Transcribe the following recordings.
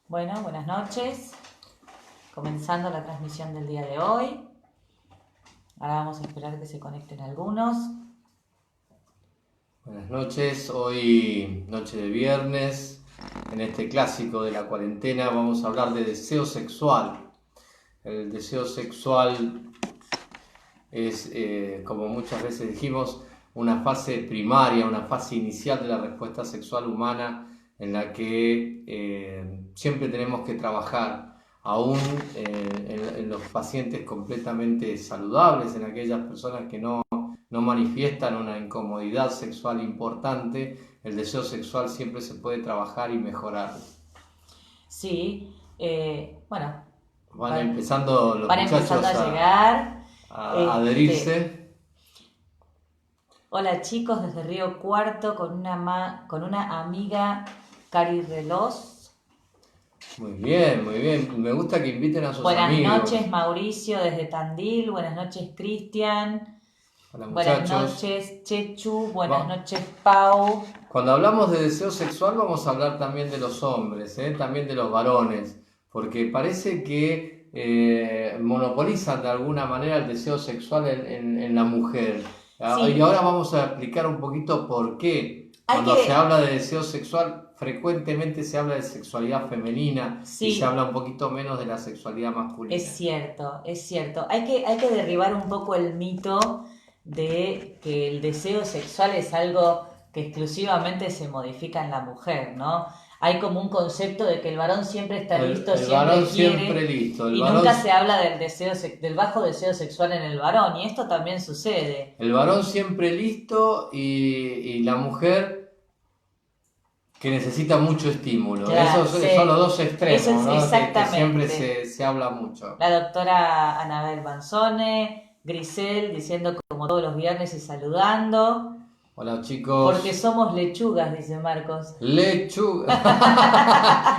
Bueno, buenas noches. Comenzando la transmisión del día de hoy. Ahora vamos a esperar que se conecten algunos. Buenas noches, hoy noche de viernes, en este clásico de la cuarentena vamos a hablar de deseo sexual. El deseo sexual es, como muchas veces dijimos, una fase primaria, una fase inicial de la respuesta sexual humana en la que siempre tenemos que trabajar, aún en los pacientes completamente saludables, en aquellas personas que no manifiestan una incomodidad sexual importante, el deseo sexual siempre se puede trabajar y mejorar. Sí, bueno, Van empezando los van muchachos empezando a llegar. a adherirse. Hola chicos, desde Río Cuarto con una amiga, Cari Relos. Muy bien, muy bien. Me gusta que inviten a sus Buenas amigos. Buenas noches Mauricio desde Tandil, buenas noches Cristian. Hola, buenas muchachos. noches Chechu, buenas noches Pau. Cuando hablamos de deseo sexual vamos a hablar también de los hombres, también de los varones, porque parece que monopolizan de alguna manera el deseo sexual en la mujer. Sí. Y ahora vamos a explicar un poquito por qué. Cuando se habla de deseo sexual, frecuentemente se habla de sexualidad femenina, sí, y se habla un poquito menos de la sexualidad masculina. Es cierto, es cierto. Hay que derribar un poco el mito de que el deseo sexual es algo que exclusivamente se modifica en la mujer, ¿no? Hay como un concepto de que el varón siempre está listo, siempre quiere, siempre listo. Y nunca se habla del bajo deseo sexual en el varón, y esto también sucede. El varón siempre listo y la mujer que necesita mucho estímulo. Claro, esos son los dos extremos, eso es, ¿no? Exactamente. Que siempre se habla mucho. La doctora Anabel Banzone, Grisel diciendo como todos los viernes y saludando. Hola chicos. Porque somos lechugas, dice Marcos. Lechugas.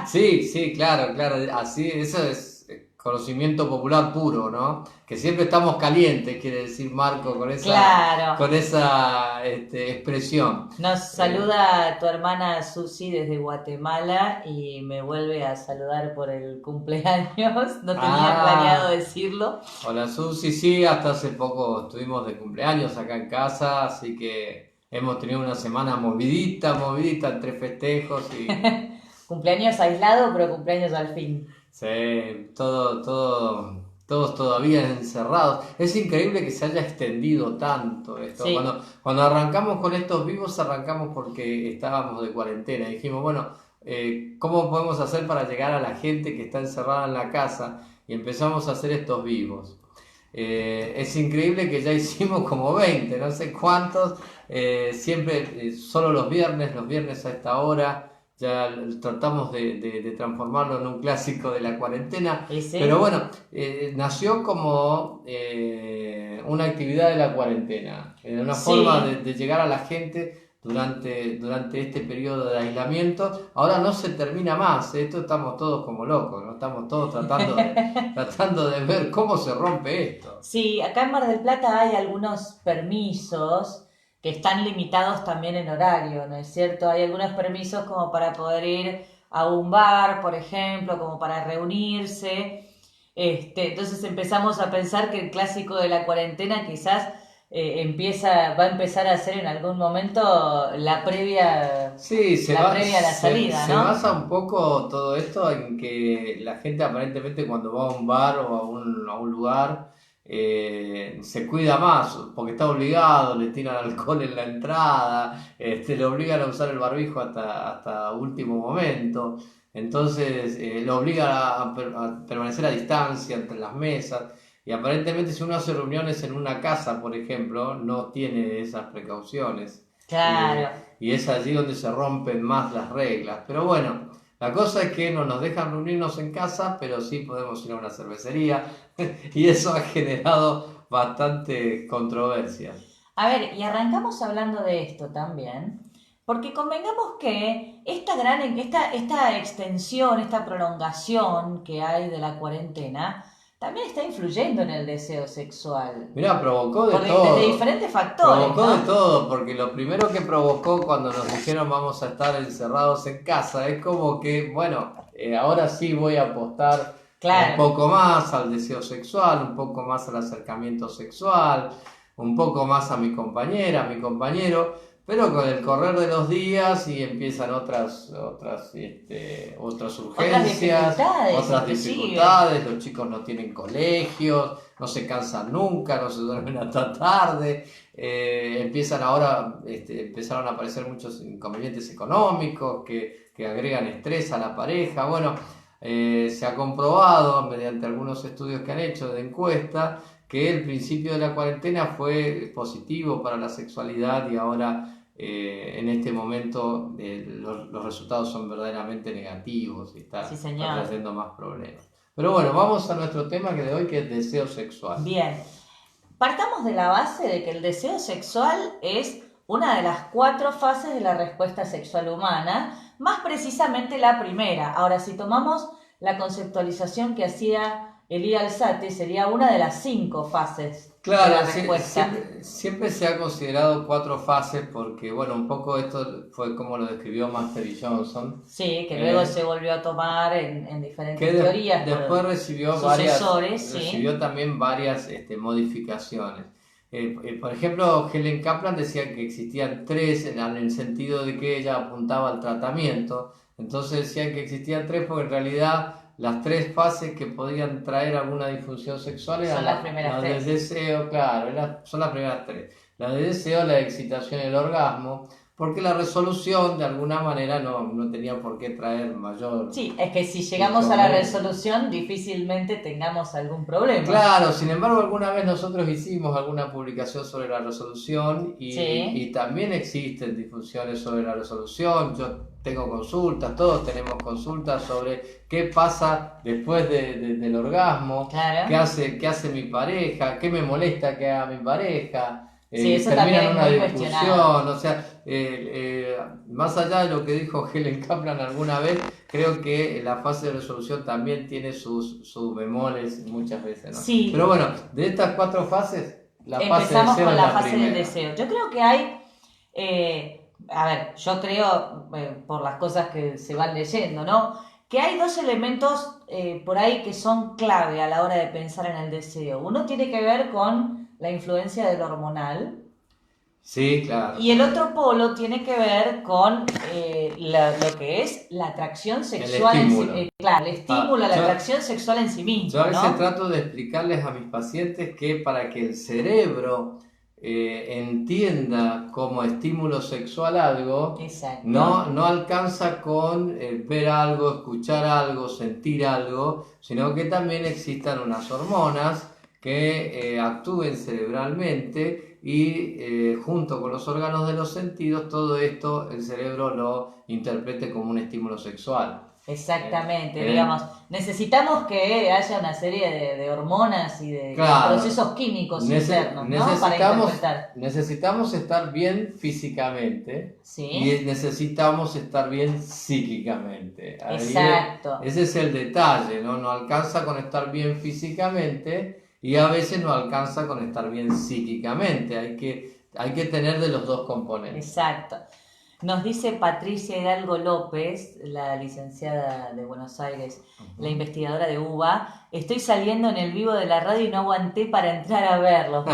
Sí, claro, así, eso es conocimiento popular puro, ¿no? Que siempre estamos calientes, quiere decir Marco, con esa, claro, con esa expresión. Nos saluda tu hermana Susi desde Guatemala y me vuelve a saludar por el cumpleaños. No tenía planeado decirlo. Hola Susi, sí, hasta hace poco estuvimos de cumpleaños acá en casa, así que hemos tenido una semana movidita, entre festejos y... Cumpleaños aislado, pero cumpleaños al fin. Sí, todos todavía encerrados. Es increíble que se haya extendido tanto esto. Sí. Cuando arrancamos con estos vivos, arrancamos porque estábamos de cuarentena. Dijimos, bueno, ¿cómo podemos hacer para llegar a la gente que está encerrada en la casa? Y empezamos a hacer estos vivos. Es increíble que ya hicimos como 20, no sé cuántos, siempre solo los viernes a esta hora. Ya tratamos de transformarlo en un clásico de la cuarentena, ¿sí? Pero bueno, nació como una actividad de la cuarentena, una forma de llegar a la gente durante este periodo de aislamiento. Ahora no se termina más, esto estamos todos como locos, ¿no? Estamos todos tratando de ver cómo se rompe esto. Sí, acá en Mar del Plata hay algunos permisos que están limitados también en horario, ¿no es cierto? Hay algunos permisos como para poder ir a un bar, por ejemplo, como para reunirse. Entonces empezamos a pensar que el clásico de la cuarentena quizás va a empezar a ser en algún momento la previa, previa a la salida, ¿no? Se basa un poco todo esto en que la gente aparentemente cuando va a un bar o a un lugar se cuida más porque está obligado, le tiran alcohol en la entrada, le obligan a usar el barbijo hasta último momento, entonces lo obligan a permanecer a distancia entre las mesas, y aparentemente si uno hace reuniones en una casa, por ejemplo, no tiene esas precauciones. Claro. Y es allí donde se rompen más las reglas, pero bueno, la cosa es que no nos dejan reunirnos en casa, pero sí podemos ir a una cervecería y eso ha generado bastante controversia. A ver, y arrancamos hablando de esto también, porque convengamos que esta extensión, esta prolongación que hay de la cuarentena, también está influyendo en el deseo sexual. Mirá, provocó de Porque todo. desde diferentes factores, Provocó ¿no? de todo, porque lo primero que provocó cuando nos dijeron vamos a estar encerrados en casa, es como que, bueno, ahora sí voy a apostar un poco más al deseo sexual, un poco más al acercamiento sexual, un poco más a mi compañera, a mi compañero, pero con el correr de los días y empiezan otras urgencias, otras dificultades, los chicos no tienen colegios, no se cansan nunca, no se duermen hasta tarde, empezaron a aparecer muchos inconvenientes económicos que agregan estrés a la pareja. Bueno, se ha comprobado mediante algunos estudios que han hecho de encuesta que el principio de la cuarentena fue positivo para la sexualidad y ahora en este momento los resultados son verdaderamente negativos y está trayendo más problemas. Pero bueno, vamos a nuestro tema de hoy, que es deseo sexual. Bien, partamos de la base de que el deseo sexual es una de las 4 fases de la respuesta sexual humana, más precisamente la primera. Ahora, si tomamos la conceptualización que hacía Elia Alzate, sería una de las 5 fases de la respuesta. Siempre se ha considerado 4 fases porque, bueno, un poco esto fue como lo describió Master y Johnson. Sí, que luego se volvió a tomar en diferentes teorías. Después recibió también varias modificaciones. Por ejemplo, Helen Kaplan decía que existían 3 en el sentido de que ella apuntaba al tratamiento. Entonces decía que existían 3 porque en realidad las 3 fases que podían traer alguna disfunción sexual eran las primeras 3. De deseo, claro, son las primeras 3. La de deseo, la de excitación y el orgasmo, porque la resolución de alguna manera no tenía por qué traer mayor... Sí, es que si llegamos a la resolución difícilmente tengamos algún problema. Claro, sin embargo alguna vez nosotros hicimos alguna publicación sobre la resolución y también existen disfunciones sobre la resolución. Yo tengo consultas, todos tenemos consultas sobre qué pasa después del orgasmo, claro. qué hace mi pareja, qué me molesta que haga mi pareja. Sí, eso también es muy cuestionado. O sea, más allá de lo que dijo Helen Kaplan alguna vez, creo que la fase de resolución también tiene sus bemoles muchas veces, ¿no? Sí. Pero bueno, de estas 4 fases, empezamos con la fase del deseo. Yo creo que hay, yo creo, por las cosas que se van leyendo, ¿no? Que hay 2 elementos por ahí que son clave a la hora de pensar en el deseo. Uno tiene que ver con la influencia del hormonal. Sí, claro. Y el otro polo tiene que ver con lo que es la atracción sexual. El estímulo. El estímulo, la atracción sexual en sí mismo. Yo a veces trato de explicarles a mis pacientes que para que el cerebro entienda como estímulo sexual algo, no alcanza con ver algo, escuchar algo, sentir algo, sino que también existan unas hormonas que actúen cerebralmente y junto con los órganos de los sentidos, todo esto el cerebro lo interprete como un estímulo sexual. Exactamente, digamos, necesitamos que haya una serie de hormonas y de procesos químicos internos, ¿no? Para interpretar. Necesitamos estar bien físicamente, ¿sí? Y necesitamos estar bien psíquicamente. Exacto. Ese es el detalle, ¿no? No alcanza con estar bien físicamente y a veces no alcanza con estar bien psíquicamente. Hay que tener de los 2 componentes. Exacto. Nos dice Patricia Hidalgo López, la licenciada de Buenos Aires, la investigadora de UBA, estoy saliendo en el vivo de la radio y no aguanté para entrar a verlos.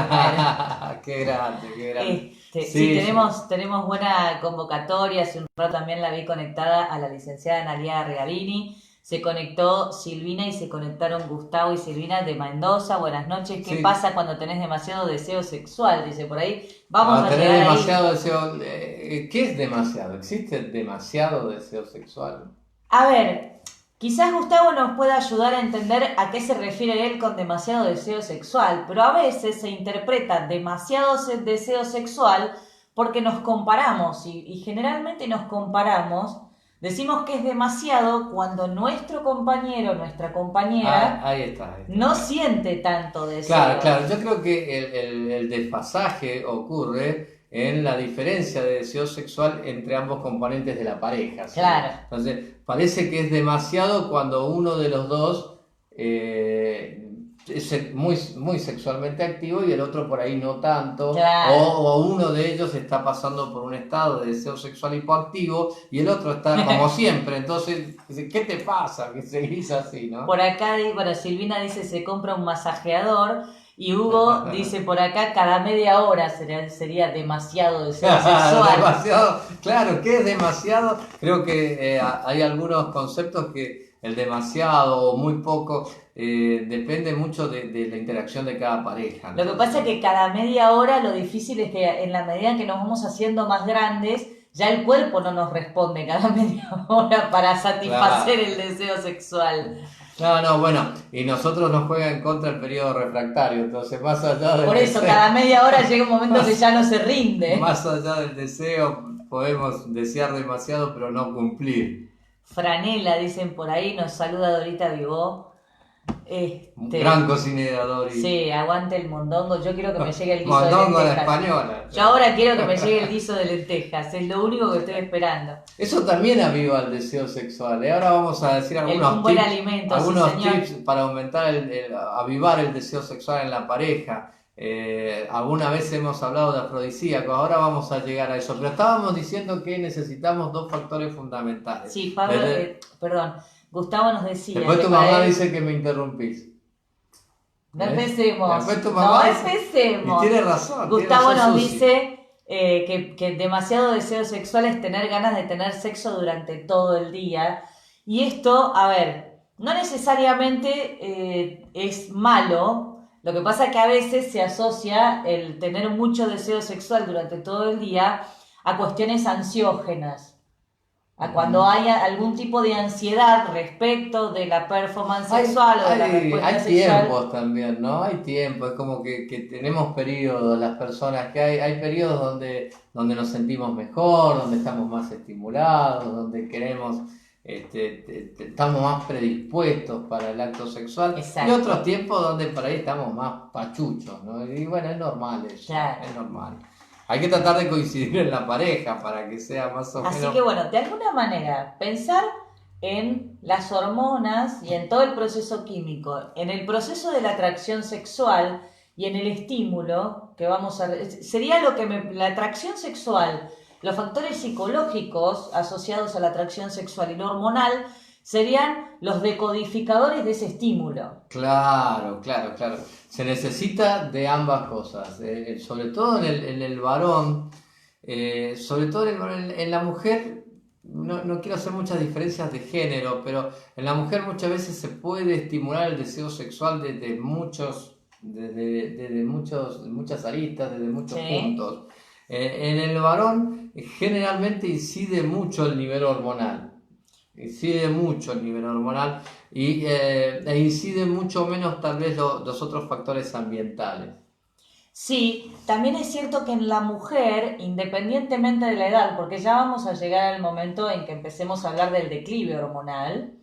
Qué grande, qué grande. Sí, tenemos buena convocatoria. Hace un rato también la vi conectada a la licenciada Analia Regalini. Se conectó Silvina y se conectaron Gustavo y Silvina de Mendoza. Buenas noches. ¿Qué pasa cuando tenés demasiado deseo sexual? Dice por ahí. Vamos a tener llegar demasiado deseo. ¿Qué es demasiado? ¿Existe demasiado deseo sexual? A ver, quizás Gustavo nos pueda ayudar a entender a qué se refiere él con demasiado deseo sexual, pero a veces se interpreta demasiado deseo sexual porque nos comparamos y generalmente nos comparamos. Decimos que es demasiado cuando nuestro compañero, nuestra compañera, ahí está. no siente tanto deseo. Claro. Yo creo que el desfasaje ocurre en la diferencia de deseo sexual entre ambos componentes de la pareja, ¿sí? Claro. Entonces, parece que es demasiado cuando uno de los dos es muy, muy sexualmente activo y el otro por ahí no tanto, Claro. o uno de ellos está pasando por un estado de deseo sexual hipoactivo y el otro está como siempre, entonces, ¿qué te pasa? Que seguís así, ¿no? Por acá, bueno, Silvina dice se compra un masajeador y Hugo dice por acá cada media hora sería demasiado deseo sexual. Demasiado, claro, ¿qué es demasiado? Creo que hay algunos conceptos que el demasiado o muy poco depende mucho de la interacción de cada pareja, ¿no? Lo que pasa es que cada media hora lo difícil es que en la medida en que nos vamos haciendo más grandes, ya el cuerpo no nos responde cada media hora para satisfacer el deseo sexual. No, bueno, y nosotros nos juega en contra el periodo refractario, entonces más allá del Por eso, deseo, cada media hora llega un momento que ya no se rinde. más allá del deseo, podemos desear demasiado pero no cumplir. Franela, dicen por ahí, nos saluda Dorita Vivó. Un gran cocinera, Dori. Sí, aguante el mondongo. Yo quiero que me llegue el guiso de Mondongo a la lentejas. española. Yo ahora quiero que me llegue el guiso de lentejas. Es lo único que estoy esperando. Eso también aviva el deseo sexual. Y ahora vamos a decir algunos Un buen tips, alimento, algunos sí, señor. tips para aumentar avivar el deseo sexual en la pareja. Alguna vez hemos hablado de afrodisíacos, ahora vamos a llegar a eso. Pero estábamos diciendo que necesitamos dos factores fundamentales. Sí, Pablo, perdón. Gustavo nos decía. Después tu mamá dice que me interrumpís. No empecemos. Después tu mamá No dice, empecemos. Y tiene razón. Gustavo tiene razón, nos Susi. dice que demasiado deseo sexual es tener ganas de tener sexo durante todo el día. Y esto, a ver, no necesariamente es malo. Lo que pasa es que a veces se asocia el tener mucho deseo sexual durante todo el día a cuestiones ansiógenas. A cuando haya algún tipo de ansiedad respecto de la performance sexual o de la respuesta hay sexual. tiempos también, ¿no? Hay tiempos, es como que tenemos periodos, las personas, que hay periodos donde nos sentimos mejor, donde estamos más estimulados, donde queremos, estamos más predispuestos para el acto sexual. Exacto. Y otros tiempos donde por ahí estamos más pachuchos, ¿no? Y bueno, es normal eso, Claro. es normal. Hay que tratar de coincidir en la pareja para que sea más o menos... Así que bueno, de alguna manera, pensar en las hormonas y en todo el proceso químico, en el proceso de la atracción sexual y en el estímulo que vamos a... Sería la atracción sexual, los factores psicológicos asociados a la atracción sexual y lo hormonal serían los decodificadores de ese estímulo. Claro. Se necesita de ambas cosas, sobre todo en el varón, sobre todo en la mujer. No quiero hacer muchas diferencias de género, pero en la mujer muchas veces se puede estimular el deseo sexual desde muchas aristas, desde muchos puntos. En el varón generalmente incide mucho el nivel hormonal. E incide mucho menos tal vez los otros factores ambientales. Sí, también es cierto que en la mujer, independientemente de la edad, porque ya vamos a llegar al momento en que empecemos a hablar del declive hormonal,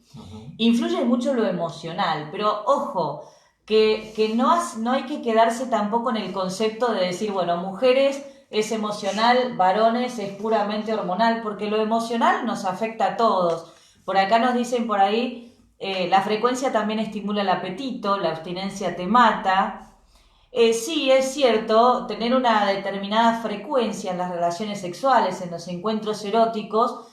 influye mucho lo emocional, pero ojo, que no hay que quedarse tampoco en el concepto de decir, bueno, mujeres es emocional, varones es puramente hormonal, porque lo emocional nos afecta a todos. Por acá nos dicen por ahí, la frecuencia también estimula el apetito, la abstinencia te mata. Sí, es cierto, tener una determinada frecuencia en las relaciones sexuales, en los encuentros eróticos,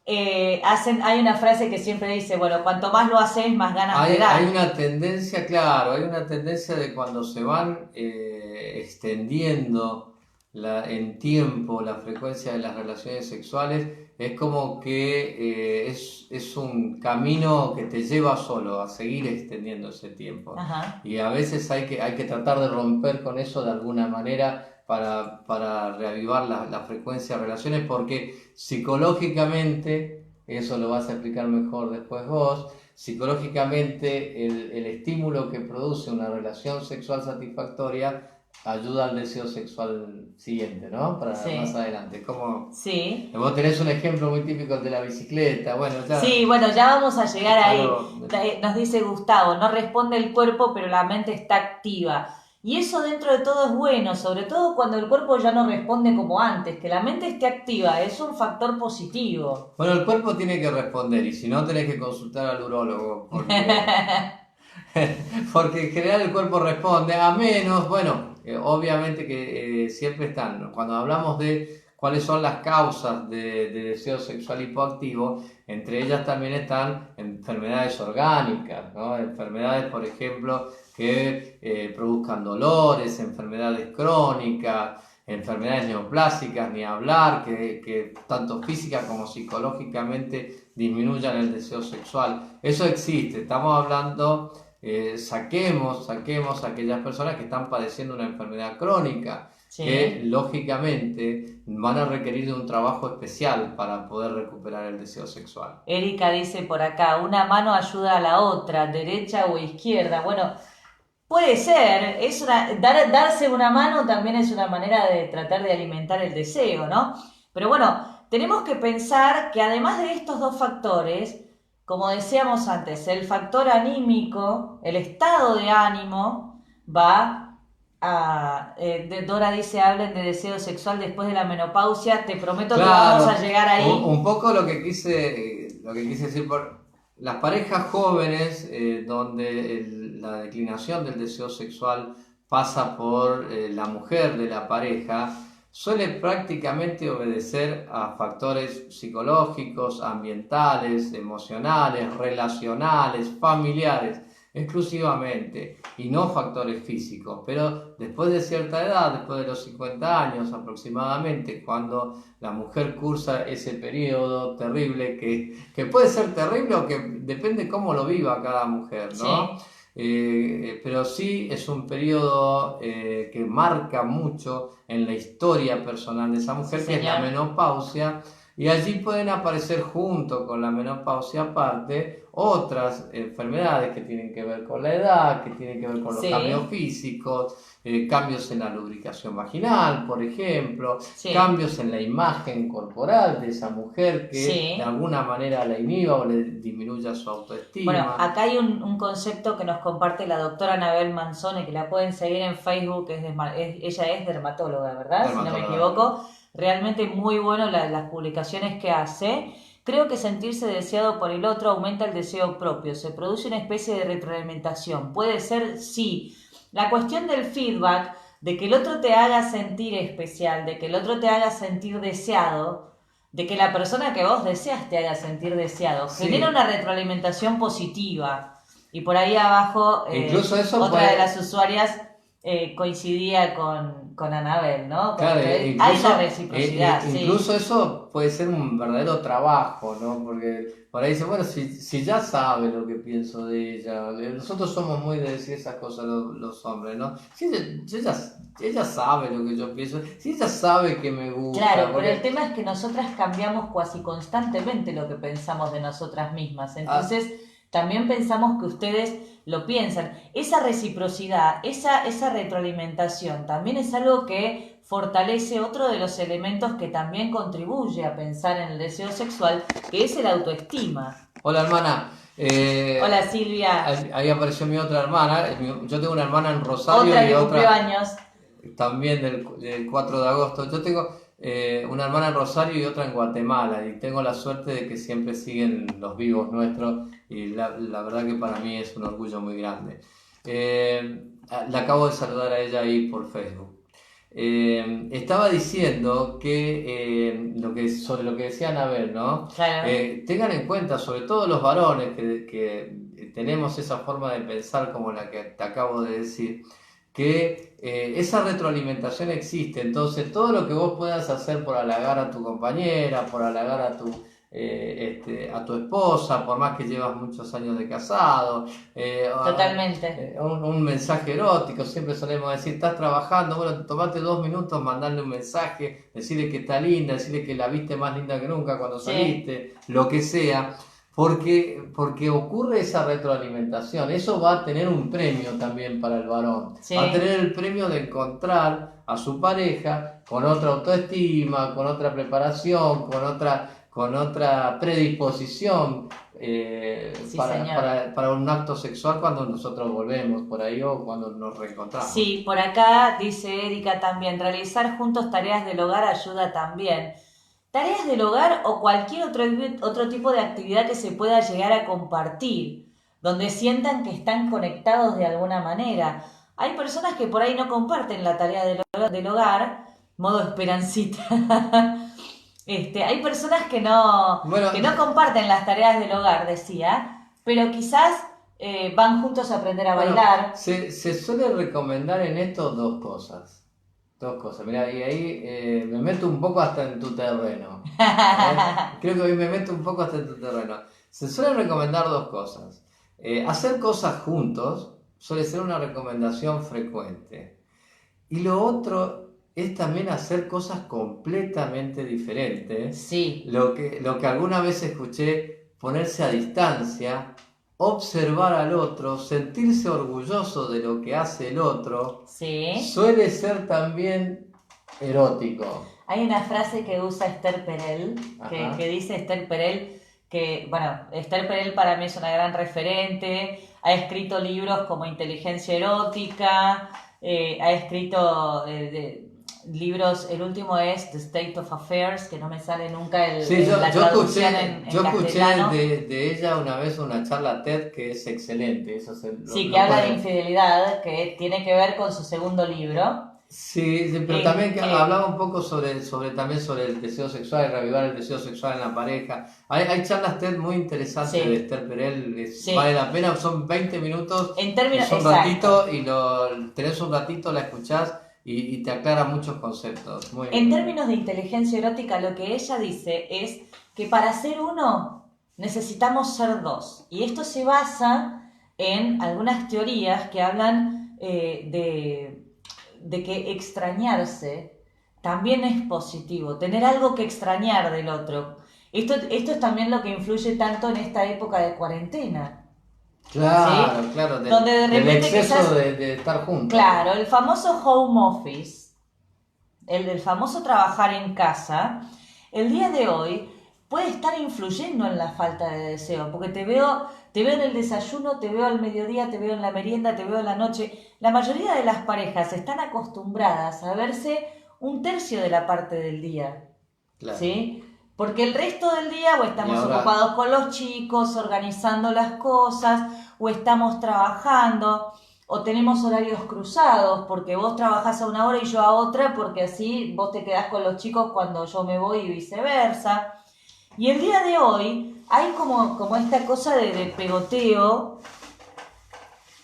hay una frase que siempre dice, bueno, cuanto más lo haces, más ganas te da. Hay una tendencia, claro, hay una tendencia de cuando se van extendiendo en tiempo la frecuencia de las relaciones sexuales, es como que es un camino que te lleva solo a seguir extendiendo ese tiempo. Ajá. Y a veces hay que tratar de romper con eso de alguna manera para reavivar la frecuencia de relaciones, porque psicológicamente, eso lo vas a explicar mejor después vos, psicológicamente el estímulo que produce una relación sexual satisfactoria ayuda al deseo sexual siguiente, ¿no? Para más adelante. Como sí. Vos tenés un ejemplo muy típico, el de la bicicleta. Bueno, ya. Sí, bueno, ya vamos a llegar ahí. Nos dice Gustavo, no responde el cuerpo, pero la mente está activa. Y eso dentro de todo es bueno, sobre todo cuando el cuerpo ya no responde como antes. Que la mente esté activa es un factor positivo. Bueno, el cuerpo tiene que responder y si no tenés que consultar al urólogo. Porque Porque en general el cuerpo responde a menos, bueno, obviamente que siempre están, ¿no? Cuando hablamos de cuáles son las causas de deseo sexual hipoactivo, entre ellas también están enfermedades orgánicas, ¿no? Enfermedades, por ejemplo, que produzcan dolores, enfermedades crónicas, enfermedades neoplásicas, ni hablar, que tanto física como psicológicamente disminuyan el deseo sexual. Eso existe, estamos hablando, saquemos a aquellas personas que están padeciendo una enfermedad crónica, Sí. que lógicamente van a requerir de un trabajo especial para poder recuperar el deseo sexual. Erika dice por acá, una mano ayuda a la otra, derecha o izquierda. Bueno, puede ser, darse una mano también es una manera de tratar de alimentar el deseo, ¿no? Pero bueno, tenemos que pensar que además de estos dos factores, como decíamos antes, el factor anímico, el estado de ánimo, va Dora dice, hablen de deseo sexual después de la menopausia, te prometo que vamos a llegar ahí. Un poco lo que quise decir por las parejas jóvenes, donde la declinación del deseo sexual pasa por la mujer de la pareja, suele prácticamente obedecer a factores psicológicos, ambientales, emocionales, relacionales, familiares, exclusivamente, y no factores físicos. Pero después de cierta edad, después de los 50 años aproximadamente, cuando la mujer cursa ese periodo terrible, que puede ser terrible o que depende cómo lo viva cada mujer, ¿no? Sí. Pero sí es un periodo que marca mucho en la historia personal de esa mujer, sí, que es la menopausia, y allí pueden aparecer junto con la menopausia aparte otras enfermedades que tienen que ver con la edad, que tienen que ver con los, sí, cambios físicos, cambios en la lubricación vaginal, por ejemplo, sí, cambios en la imagen corporal de esa mujer que, sí, de alguna manera la inhiba o le disminuya su autoestima. Bueno, acá hay un concepto que nos comparte la doctora Anabel Manzone, que la pueden seguir en Facebook, ella es dermatóloga, ¿verdad? Si no me equivoco. Realmente muy bueno las publicaciones que hace. Creo que sentirse deseado por el otro aumenta el deseo propio. Se produce una especie de retroalimentación. Puede ser, sí. La cuestión del feedback, de que el otro te haga sentir especial, de que el otro te haga sentir deseado, de que la persona que vos deseas te haga sentir deseado, sí, genera una retroalimentación positiva. Y por ahí abajo, incluso eso otra de las usuarias coincidía con Anabel, ¿no? Claro, incluso, hay la reciprocidad. Incluso sí, eso puede ser un verdadero trabajo, ¿no? Porque por ahí dice, bueno, si ya sabe lo que pienso de ella, nosotros somos muy de decir esas cosas los hombres, ¿no? Si ella sabe lo que yo pienso, si ella sabe que me gusta. Claro, porque... pero el tema es que nosotras cambiamos cuasi constantemente lo que pensamos de nosotras mismas, entonces también pensamos que ustedes lo piensan. Esa reciprocidad, esa retroalimentación también es algo que fortalece otro de los elementos que también contribuye a pensar en el deseo sexual, que es el autoestima. Hola, hermana. Hola, Silvia. Ahí apareció mi otra hermana. Yo tengo una hermana en Rosario otra que cumplió años. También del 4 de agosto. Yo tengo una hermana en Rosario y otra en Guatemala, y tengo la suerte de que siempre siguen los vivos nuestros, y la verdad que para mí es un orgullo muy grande. La acabo de saludar a ella ahí por Facebook. Estaba diciendo que, sobre lo que decía Anabel, ¿no? Claro. Tengan en cuenta, sobre todo los varones que tenemos esa forma de pensar como la que te acabo de decir, que esa retroalimentación existe. Entonces todo lo que vos puedas hacer por halagar a tu compañera, por halagar a tu esposa, por más que llevas muchos años de casado, totalmente, un mensaje erótico, siempre solemos decir, estás trabajando, bueno, tomate 2 minutos, mandarle un mensaje, decirle que está linda, decirle que la viste más linda que nunca cuando saliste, sí, lo que sea. Porque ocurre esa retroalimentación. Eso va a tener un premio también para el varón. Sí. Va a tener el premio de encontrar a su pareja con otra autoestima, con otra preparación, con otra predisposición sí, para un acto sexual cuando nosotros volvemos por ahí o cuando nos reencontramos. Sí, por acá dice Erika también, realizar juntos tareas del hogar ayuda también. Tareas del hogar o cualquier otro tipo de actividad que se pueda llegar a compartir, donde sientan que están conectados de alguna manera. Hay personas que por ahí no comparten la tarea del hogar, modo esperancita. Hay personas que no comparten las tareas del hogar, decía, pero quizás van juntos a aprender a bailar. Se suele recomendar en esto dos cosas. Mira, y ahí me meto un poco hasta en tu terreno. Creo que hoy me meto un poco hasta en tu terreno. Se suelen recomendar dos cosas. Hacer cosas juntos suele ser una recomendación frecuente. Y lo otro es también hacer cosas completamente diferentes. Sí. Lo que alguna vez escuché, ponerse a distancia, observar al otro, sentirse orgulloso de lo que hace el otro, sí. Suele ser también erótico. Hay una frase que usa Esther Perel, que dice Esther Perel, que, bueno, Esther Perel para mí es una gran referente, ha escrito libros como Inteligencia Erótica, ha escrito libros, el último es The State of Affairs, que no me sale nunca la traducción en escuché castellano. de ella una vez una charla TED que es excelente. Que habla de infidelidad, que tiene que ver con su segundo libro. Sí, pero también hablaba un poco sobre el deseo sexual y reavivar el deseo sexual en la pareja. Hay charlas TED muy interesantes de Esther Perel, vale la pena, son 20 minutos, ratito, y tenés un ratito, la escuchás y te aclara muchos conceptos. En términos de inteligencia erótica, lo que ella dice es que para ser uno necesitamos ser dos. Y esto se basa en algunas teorías que hablan de que extrañarse también es positivo, tener algo que extrañar del otro. Esto es también lo que influye tanto en esta época de cuarentena. Claro, ¿sí? Claro, donde de repente del exceso quizás, de estar juntos. Claro, el famoso home office, el famoso trabajar en casa, el día de hoy puede estar influyendo en la falta de deseo, porque te veo en el desayuno, te veo al mediodía, te veo en la merienda, te veo en la noche. La mayoría de las parejas están acostumbradas a verse un tercio de la parte del día, claro. ¿sí? Porque el resto del día o estamos ocupados con los chicos, organizando las cosas, o estamos trabajando, o tenemos horarios cruzados, porque vos trabajás a una hora y yo a otra, porque así vos te quedás con los chicos cuando yo me voy y viceversa. Y el día de hoy hay como esta cosa de pegoteo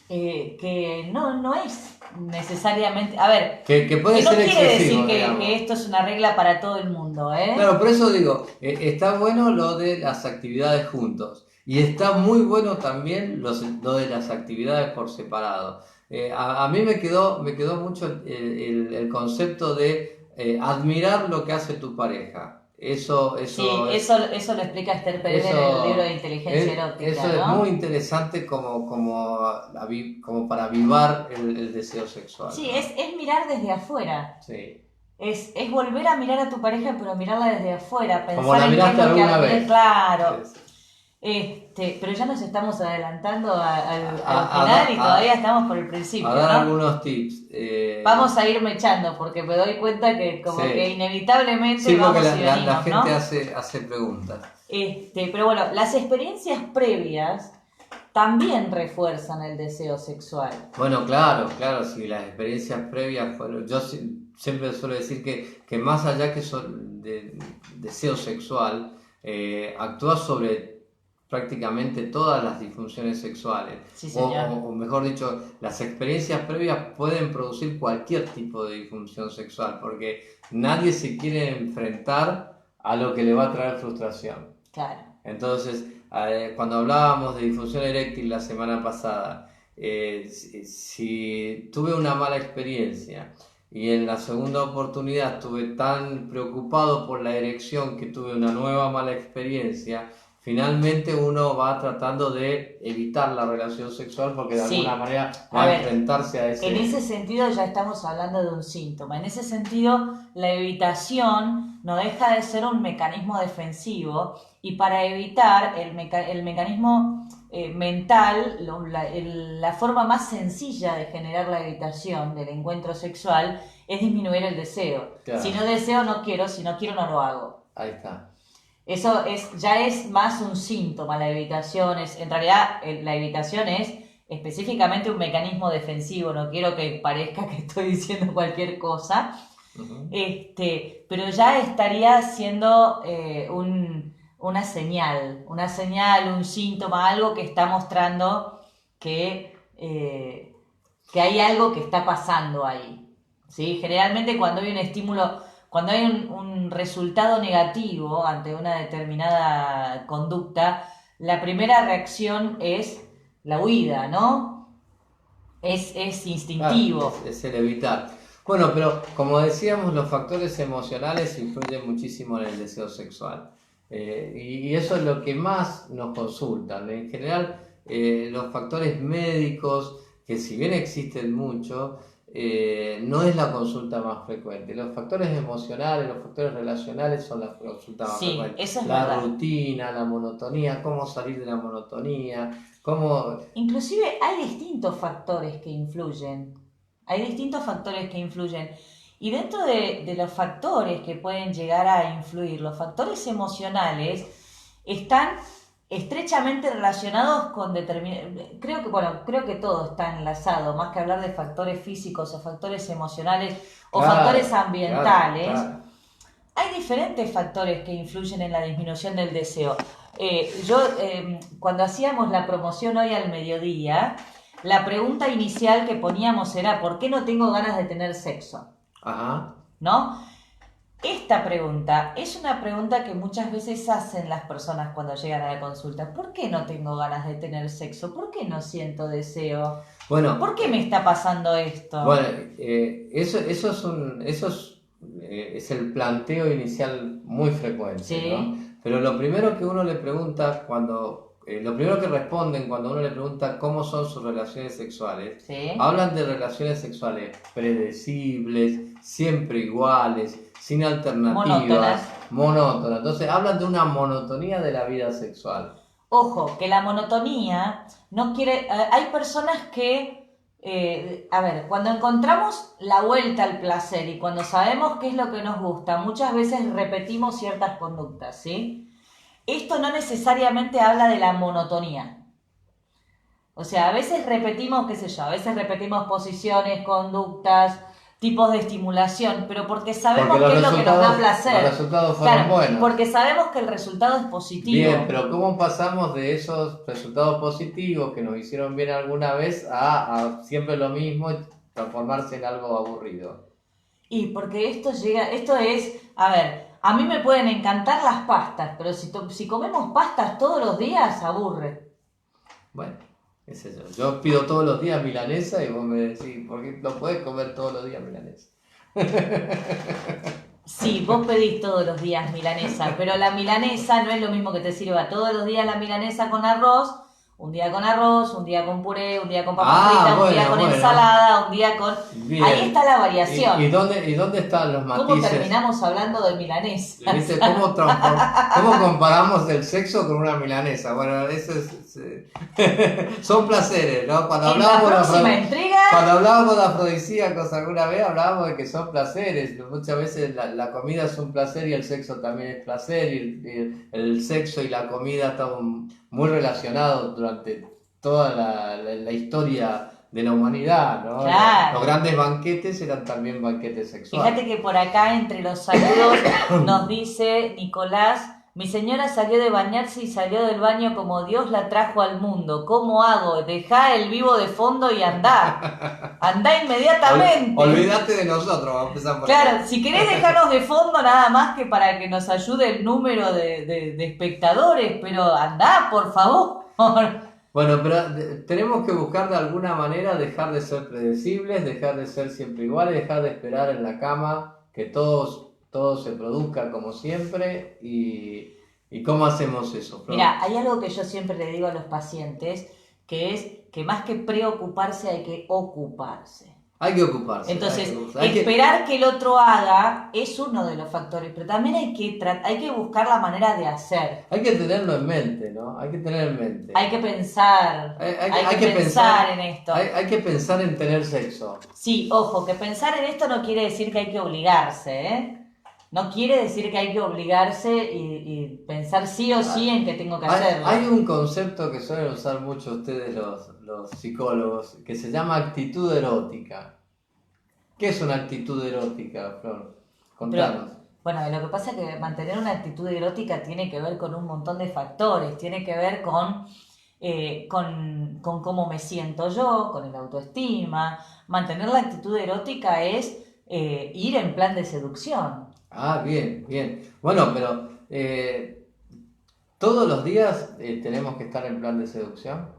que no es necesariamente... A ver, que puede ser excesivo, no quiere decir que esto es una regla para todo el mundo, ¿eh? Claro, por eso digo, está bueno lo de las actividades juntos. Y está muy bueno también lo de las actividades por separado. A mí me quedó mucho el concepto de admirar lo que hace tu pareja. Eso lo explica Esther Perel en el libro de Inteligencia Erótica. Eso es muy interesante como para avivar el deseo sexual. Sí, ¿no? es mirar desde afuera. Sí. Es volver a mirar a tu pareja, pero mirarla desde afuera. Pensar como la miraste alguna vez. Claro. Sí. Pero ya nos estamos adelantando al final y todavía estamos por el principio. A dar ¿no? algunos tips. Vamos a ir mechando porque me doy cuenta que que inevitablemente vamos y venimos, la gente hace preguntas. Pero bueno, las experiencias previas también refuerzan el deseo sexual. Bueno, claro, si las experiencias previas fueron... Yo siempre suelo decir que más allá que son de deseo sexual, actúa sobre prácticamente todas las disfunciones sexuales. Sí, señor. O mejor dicho, las experiencias previas pueden producir cualquier tipo de disfunción sexual, porque nadie se quiere enfrentar a lo que le va a traer frustración. Claro. Entonces, cuando hablábamos de disfunción eréctil la semana pasada, si tuve una mala experiencia y en la segunda oportunidad estuve tan preocupado por la erección que tuve una nueva mala experiencia, finalmente uno va tratando de evitar la relación sexual porque de alguna manera va a enfrentarse a ese... En ese sentido ya estamos hablando de un síntoma. En ese sentido, la evitación no deja de ser un mecanismo defensivo y para evitar el mecanismo mental, la forma más sencilla de generar la evitación del encuentro sexual es disminuir el deseo. Claro. Si no deseo, no quiero. Si no quiero, no lo hago. Ahí está. Eso ya es más un síntoma, la evitación en realidad la evitación es específicamente un mecanismo defensivo, no quiero que parezca que estoy diciendo cualquier cosa, uh-huh. Pero ya estaría siendo una señal, un síntoma, algo que está mostrando que hay algo que está pasando ahí, ¿sí? Generalmente cuando hay un estímulo, cuando hay un resultado negativo ante una determinada conducta, la primera reacción es la huida, ¿no? Es instintivo. Es el evitar. Bueno, pero como decíamos, los factores emocionales influyen muchísimo en el deseo sexual. Y eso es lo que más nos consultan. En general, los factores médicos, que si bien existen mucho, no es la consulta más frecuente. Los factores emocionales, los factores relacionales son la consulta más frecuente. Eso es la verdad. Rutina, la monotonía, cómo salir de la monotonía, cómo... Inclusive hay distintos factores que influyen. Y dentro de los factores que pueden llegar a influir, los factores emocionales están estrechamente relacionados con creo que todo está enlazado, más que hablar de factores físicos o factores emocionales o factores ambientales. Claro. Hay diferentes factores que influyen en la disminución del deseo. Cuando hacíamos la promoción hoy al mediodía, la pregunta inicial que poníamos era ¿por qué no tengo ganas de tener sexo? Ajá. ¿No? Esta pregunta es una pregunta que muchas veces hacen las personas cuando llegan a la consulta. ¿Por qué no tengo ganas de tener sexo? ¿Por qué no siento deseo? Bueno, ¿por qué me está pasando esto? Bueno, eso es el planteo inicial muy frecuente, ¿sí? ¿no? Pero lo primero que uno le pregunta lo primero que responden cuando uno le pregunta cómo son sus relaciones sexuales, ¿sí? Hablan de relaciones sexuales predecibles, siempre iguales, sin alternativas, monótonas. Entonces hablan de una monotonía de la vida sexual. Ojo, que la monotonía no quiere... hay personas que... cuando encontramos la vuelta al placer y cuando sabemos qué es lo que nos gusta, muchas veces repetimos ciertas conductas, ¿sí? Esto no necesariamente habla de la monotonía. O sea, a veces repetimos, a veces repetimos posiciones, conductas, tipos de estimulación, pero porque sabemos qué es lo que nos da placer. Los resultados fueron buenos. Porque sabemos que el resultado es positivo. Bien, pero ¿cómo pasamos de esos resultados positivos que nos hicieron bien alguna vez a siempre lo mismo y transformarse en algo aburrido? Y porque esto es, a mí me pueden encantar las pastas, pero si comemos pastas todos los días, aburre. Bueno, es eso. Yo pido todos los días milanesa y vos me decís, ¿por qué no podés comer todos los días milanesa? Sí, vos pedís todos los días milanesa, pero la milanesa no es lo mismo que te sirva todos los días la milanesa con arroz, un día con puré, un día con papas fritas, un día con ensalada, un día con... Bien. Ahí está la variación. ¿Y dónde están los matices? ¿Cómo terminamos hablando de milanesa? ¿Viste? ¿Cómo comparamos el sexo con una milanesa? Bueno, eso son placeres, ¿no? Cuando hablábamos de afrodisíacos alguna vez, hablábamos de que son placeres. Muchas veces la comida es un placer y el sexo también es placer. Y el sexo y la comida están muy relacionados durante toda la historia de la humanidad, ¿no? Claro. Los grandes banquetes eran también banquetes sexuales. Fíjate que por acá entre los saludos nos dice Nicolás: mi señora salió de bañarse y salió del baño como Dios la trajo al mundo. ¿Cómo hago? Dejá el vivo de fondo y andá. Andá inmediatamente. Olvídate de nosotros, vamos a empezar por Claro, ahí. si querés dejarnos de fondo nada más que para que nos ayude el número de espectadores, pero andá, por favor. Bueno, pero tenemos que buscar de alguna manera dejar de ser predecibles, dejar de ser siempre iguales, dejar de esperar en la cama que todo se produzca como siempre. ¿Y cómo hacemos eso? Mira, hay algo que yo siempre le digo a los pacientes, que es que más que preocuparse hay que ocuparse. Hay que ocuparse. Entonces, esperar que el otro haga es uno de los factores, pero también hay que buscar la manera de hacer. Hay que tenerlo en mente, ¿no? Hay que tener en mente. Hay que pensar. Hay que pensar en esto. Hay que pensar en tener sexo. Sí, ojo, que pensar en esto no quiere decir que hay que obligarse, ¿eh? No quiere decir que hay que obligarse y pensar sí o sí en que tengo que hacerlo. Hay un concepto que suelen usar mucho ustedes los psicólogos que se llama actitud erótica. ¿Qué es una actitud erótica, Flor? Contanos. Bueno, lo que pasa es que mantener una actitud erótica tiene que ver con un montón de factores, tiene que ver con cómo me siento yo, con el autoestima. Mantener la actitud erótica es ir en plan de seducción. Ah, bien, bien. Bueno, pero ¿todos los días tenemos que estar en plan de seducción?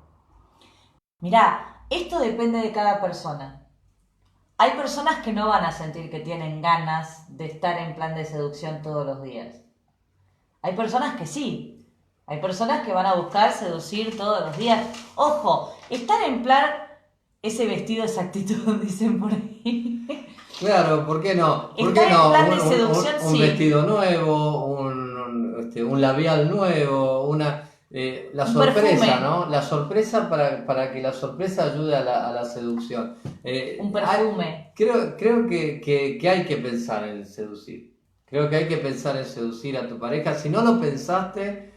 Mirá, esto depende de cada persona. Hay personas que no van a sentir que tienen ganas de estar en plan de seducción todos los días. Hay personas que sí. Hay personas que van a buscar seducir todos los días. Ojo, estar en plan, ese vestido, esa actitud, dicen por ahí. Claro, ¿por qué no? ¿Por Estar qué en no? plan de seducción, Un sí. vestido nuevo, un labial nuevo, la Un sorpresa, perfume. ¿no? La sorpresa para que la sorpresa ayude a la seducción. Un perfume. Creo que hay que pensar en seducir. Creo que hay que pensar en seducir a tu pareja. Si no lo pensaste,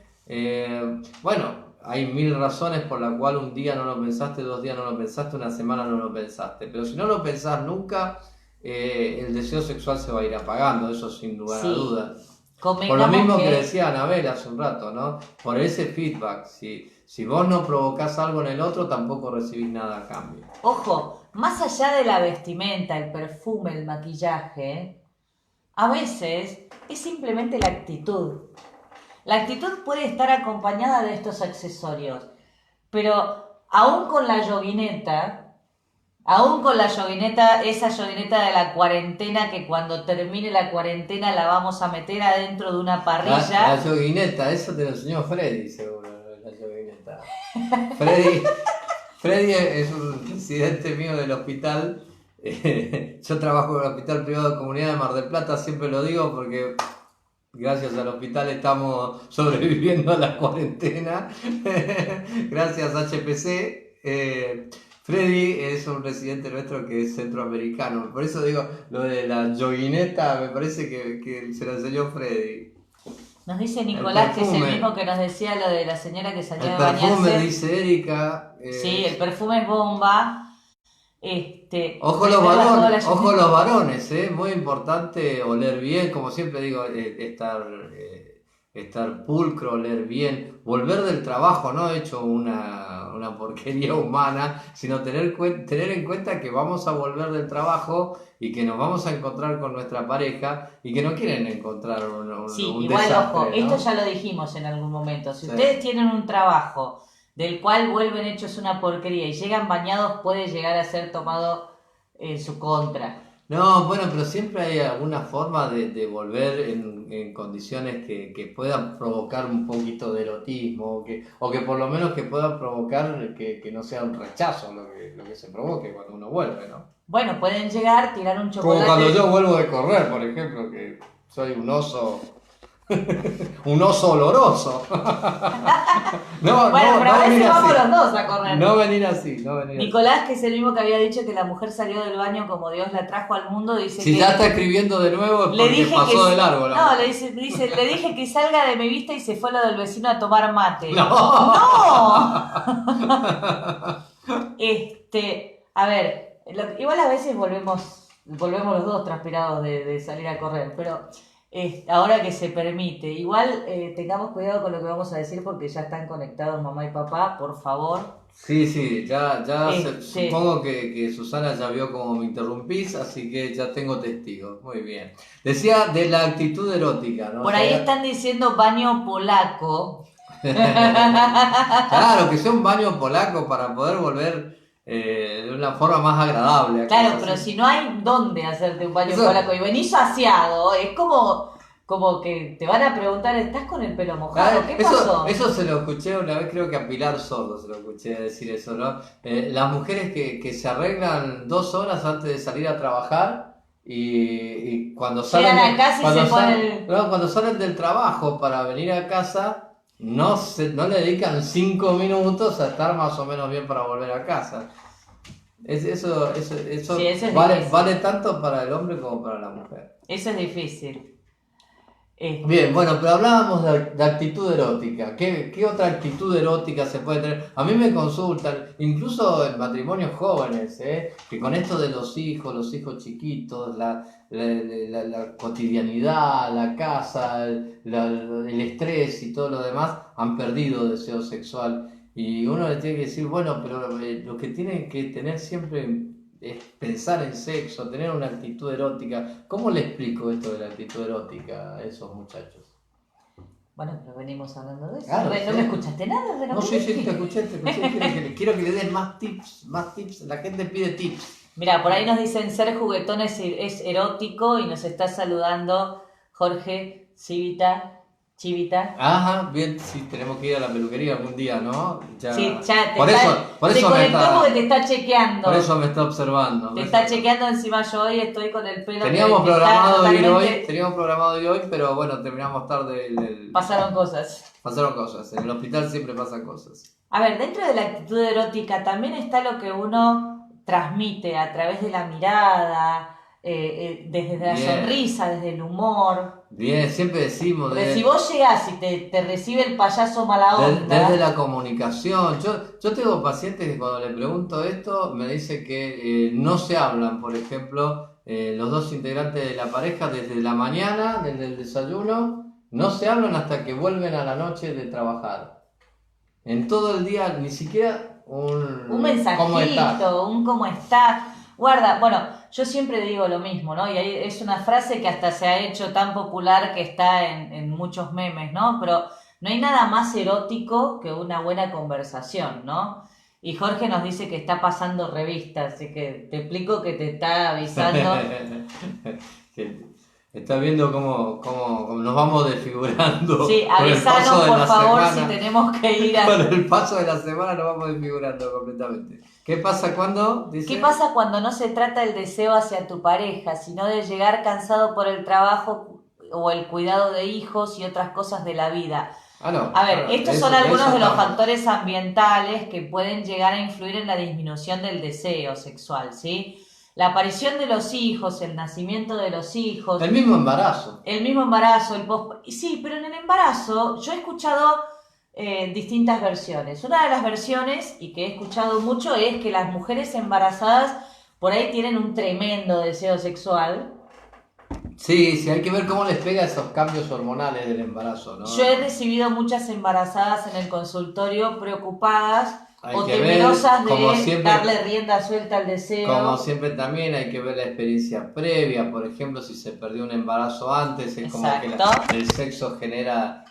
bueno, hay 1000 razones por las cuales un día no lo pensaste, 2 días no lo pensaste, una semana no lo pensaste. Pero si no lo pensás nunca, el deseo sexual se va a ir apagando, eso sin lugar a dudas. Por lo mismo que decía Anabel hace un rato, ¿no? Por ese feedback. Si vos no provocás algo en el otro, tampoco recibís nada a cambio. Ojo, más allá de la vestimenta, el perfume, el maquillaje, a veces es simplemente la actitud. La actitud puede estar acompañada de estos accesorios, pero aún con la yoguineta, esa yoguineta de la cuarentena que cuando termine la cuarentena la vamos a meter adentro de una parrilla. La yoguineta, eso te lo enseñó Freddy, seguro, la yoguineta. Freddy es un residente mío del hospital. Yo trabajo en el Hospital Privado de Comunidad de Mar del Plata, siempre lo digo porque gracias al hospital estamos sobreviviendo a la cuarentena. Gracias HPC. Freddy es un residente nuestro que es centroamericano. Por eso digo, lo de la yoguineta me parece que se lo enseñó Freddy. Nos dice Nicolás, que es el mismo que nos decía lo de la señora que salió de bañarse. El perfume, dice Erika. Sí, el perfume es bomba. Ojo los varones, muy importante oler bien, como siempre digo, estar pulcro, oler bien, volver del trabajo, no hecho una porquería humana, sino tener en cuenta que vamos a volver del trabajo y que nos vamos a encontrar con nuestra pareja y que no quieren encontrar un igual, desastre, ojo, ¿no? Esto ya lo dijimos en algún momento, si ustedes tienen un trabajo del cual vuelven hechos una porquería y llegan bañados, puede llegar a ser tomado en su contra. No, bueno, pero siempre hay alguna forma de volver en condiciones que puedan provocar un poquito de erotismo, o que por lo menos que puedan provocar que no sea un rechazo lo que se provoque cuando uno vuelve, ¿no? Bueno, pueden llegar, tirar un chocolate. Como cuando yo vuelvo de correr, por ejemplo, que soy un oso... un oso oloroso. Bueno, pero a veces vamos los dos a correr. No venir así, Nicolás, que es el mismo que había dicho que la mujer salió del baño como Dios la trajo al mundo, dice si que... ya está escribiendo de nuevo es porque pasó de largo. No, le dije que salga de mi vista y se fue lo del vecino a tomar mate. ¡No! A ver, igual a veces volvemos los dos transpirados de salir a correr, pero... ahora que se permite. Igual tengamos cuidado con lo que vamos a decir porque ya están conectados mamá y papá, por favor. Sí, ya supongo que Susana ya vio cómo me interrumpís, así que ya tengo testigos. Muy bien. Decía de la actitud erótica, ¿no? Por ahí están diciendo baño polaco. Claro, que sea un baño polaco para poder volver de una forma más agradable. Claro, pero si no hay dónde hacerte un baño polaco y venís saciado, es como que te van a preguntar, ¿estás con el pelo mojado? ¿Qué pasó? Eso se lo escuché una vez, creo que a Pilar Sordo se lo escuché decir eso, ¿no? Las mujeres que se arreglan 2 horas antes de salir a trabajar y cuando salen, a casa cuando salen del trabajo para venir a casa, no le dedican 5 minutos a estar más o menos bien para volver a casa. Eso es vale tanto para el hombre como para la mujer. Eso es difícil. Bien, bueno, pero hablábamos de actitud erótica. ¿Qué otra actitud erótica se puede tener? A mí me consultan, incluso en matrimonios jóvenes, que con esto de los hijos chiquitos, la cotidianidad, la casa, el estrés y todo lo demás, han perdido deseo sexual. Y uno le tiene que decir, bueno, pero lo que tienen que tener siempre es pensar en sexo, tener una actitud erótica. ¿Cómo le explico esto de la actitud erótica a esos muchachos? Bueno, pero venimos hablando de eso. Claro, ¿No sí. me escuchaste nada? No, sí, te escuché. Quiero que le den más tips. La gente pide tips. Mira, por ahí nos dicen ser juguetón es erótico y nos está saludando Jorge Chivita. Ajá, bien, sí, tenemos que ir a la peluquería algún día, ¿no? Ya. Sí, ya por eso se conectó porque te está chequeando. Por eso me está observando. Te está chequeando, encima yo hoy estoy con el pelo. Teníamos programado ir hoy, pero bueno, terminamos tarde. Pasaron cosas. En el hospital siempre pasan cosas. A ver, dentro de la actitud erótica también está lo que uno transmite a través de la mirada, desde la sonrisa, desde el humor. Bien, siempre decimos. Porque si vos llegás y te recibe el payaso mala onda. Desde la comunicación. Yo tengo pacientes que cuando le pregunto esto me dicen que no se hablan, por ejemplo, los dos integrantes de la pareja desde la mañana, desde el desayuno, no se hablan hasta que vuelven a la noche de trabajar. En todo el día, ni siquiera un mensajito, un cómo estás. Guarda, bueno, yo siempre digo lo mismo, ¿no? Y ahí es una frase que hasta se ha hecho tan popular que está en muchos memes, ¿no? Pero no hay nada más erótico que una buena conversación, ¿no? Y Jorge nos dice que está pasando revista, así que te explico que te está avisando. Está viendo cómo nos vamos desfigurando. Sí, avisanos por favor si tenemos que ir a... Con el paso de la semana nos vamos desfigurando completamente. ¿Qué pasa cuando? Dice... ¿Qué pasa cuando no se trata el deseo hacia tu pareja, sino de llegar cansado por el trabajo o el cuidado de hijos y otras cosas de la vida? No, a ver, estos son algunos de los factores ambientales que pueden llegar a influir en la disminución del deseo sexual, ¿sí? La aparición de los hijos, el nacimiento de los hijos. El mismo embarazo. Sí, pero en el embarazo yo he escuchado distintas versiones. Una de las versiones, y que he escuchado mucho, es que las mujeres embarazadas por ahí tienen un tremendo deseo sexual. Sí, hay que ver cómo les pega esos cambios hormonales del embarazo, ¿no? Yo he recibido muchas embarazadas en el consultorio preocupadas hay o que temerosas ver, de darle rienda suelta al deseo. Como siempre también hay que ver la experiencia previa, por ejemplo, si se perdió un embarazo antes, es como que el sexo genera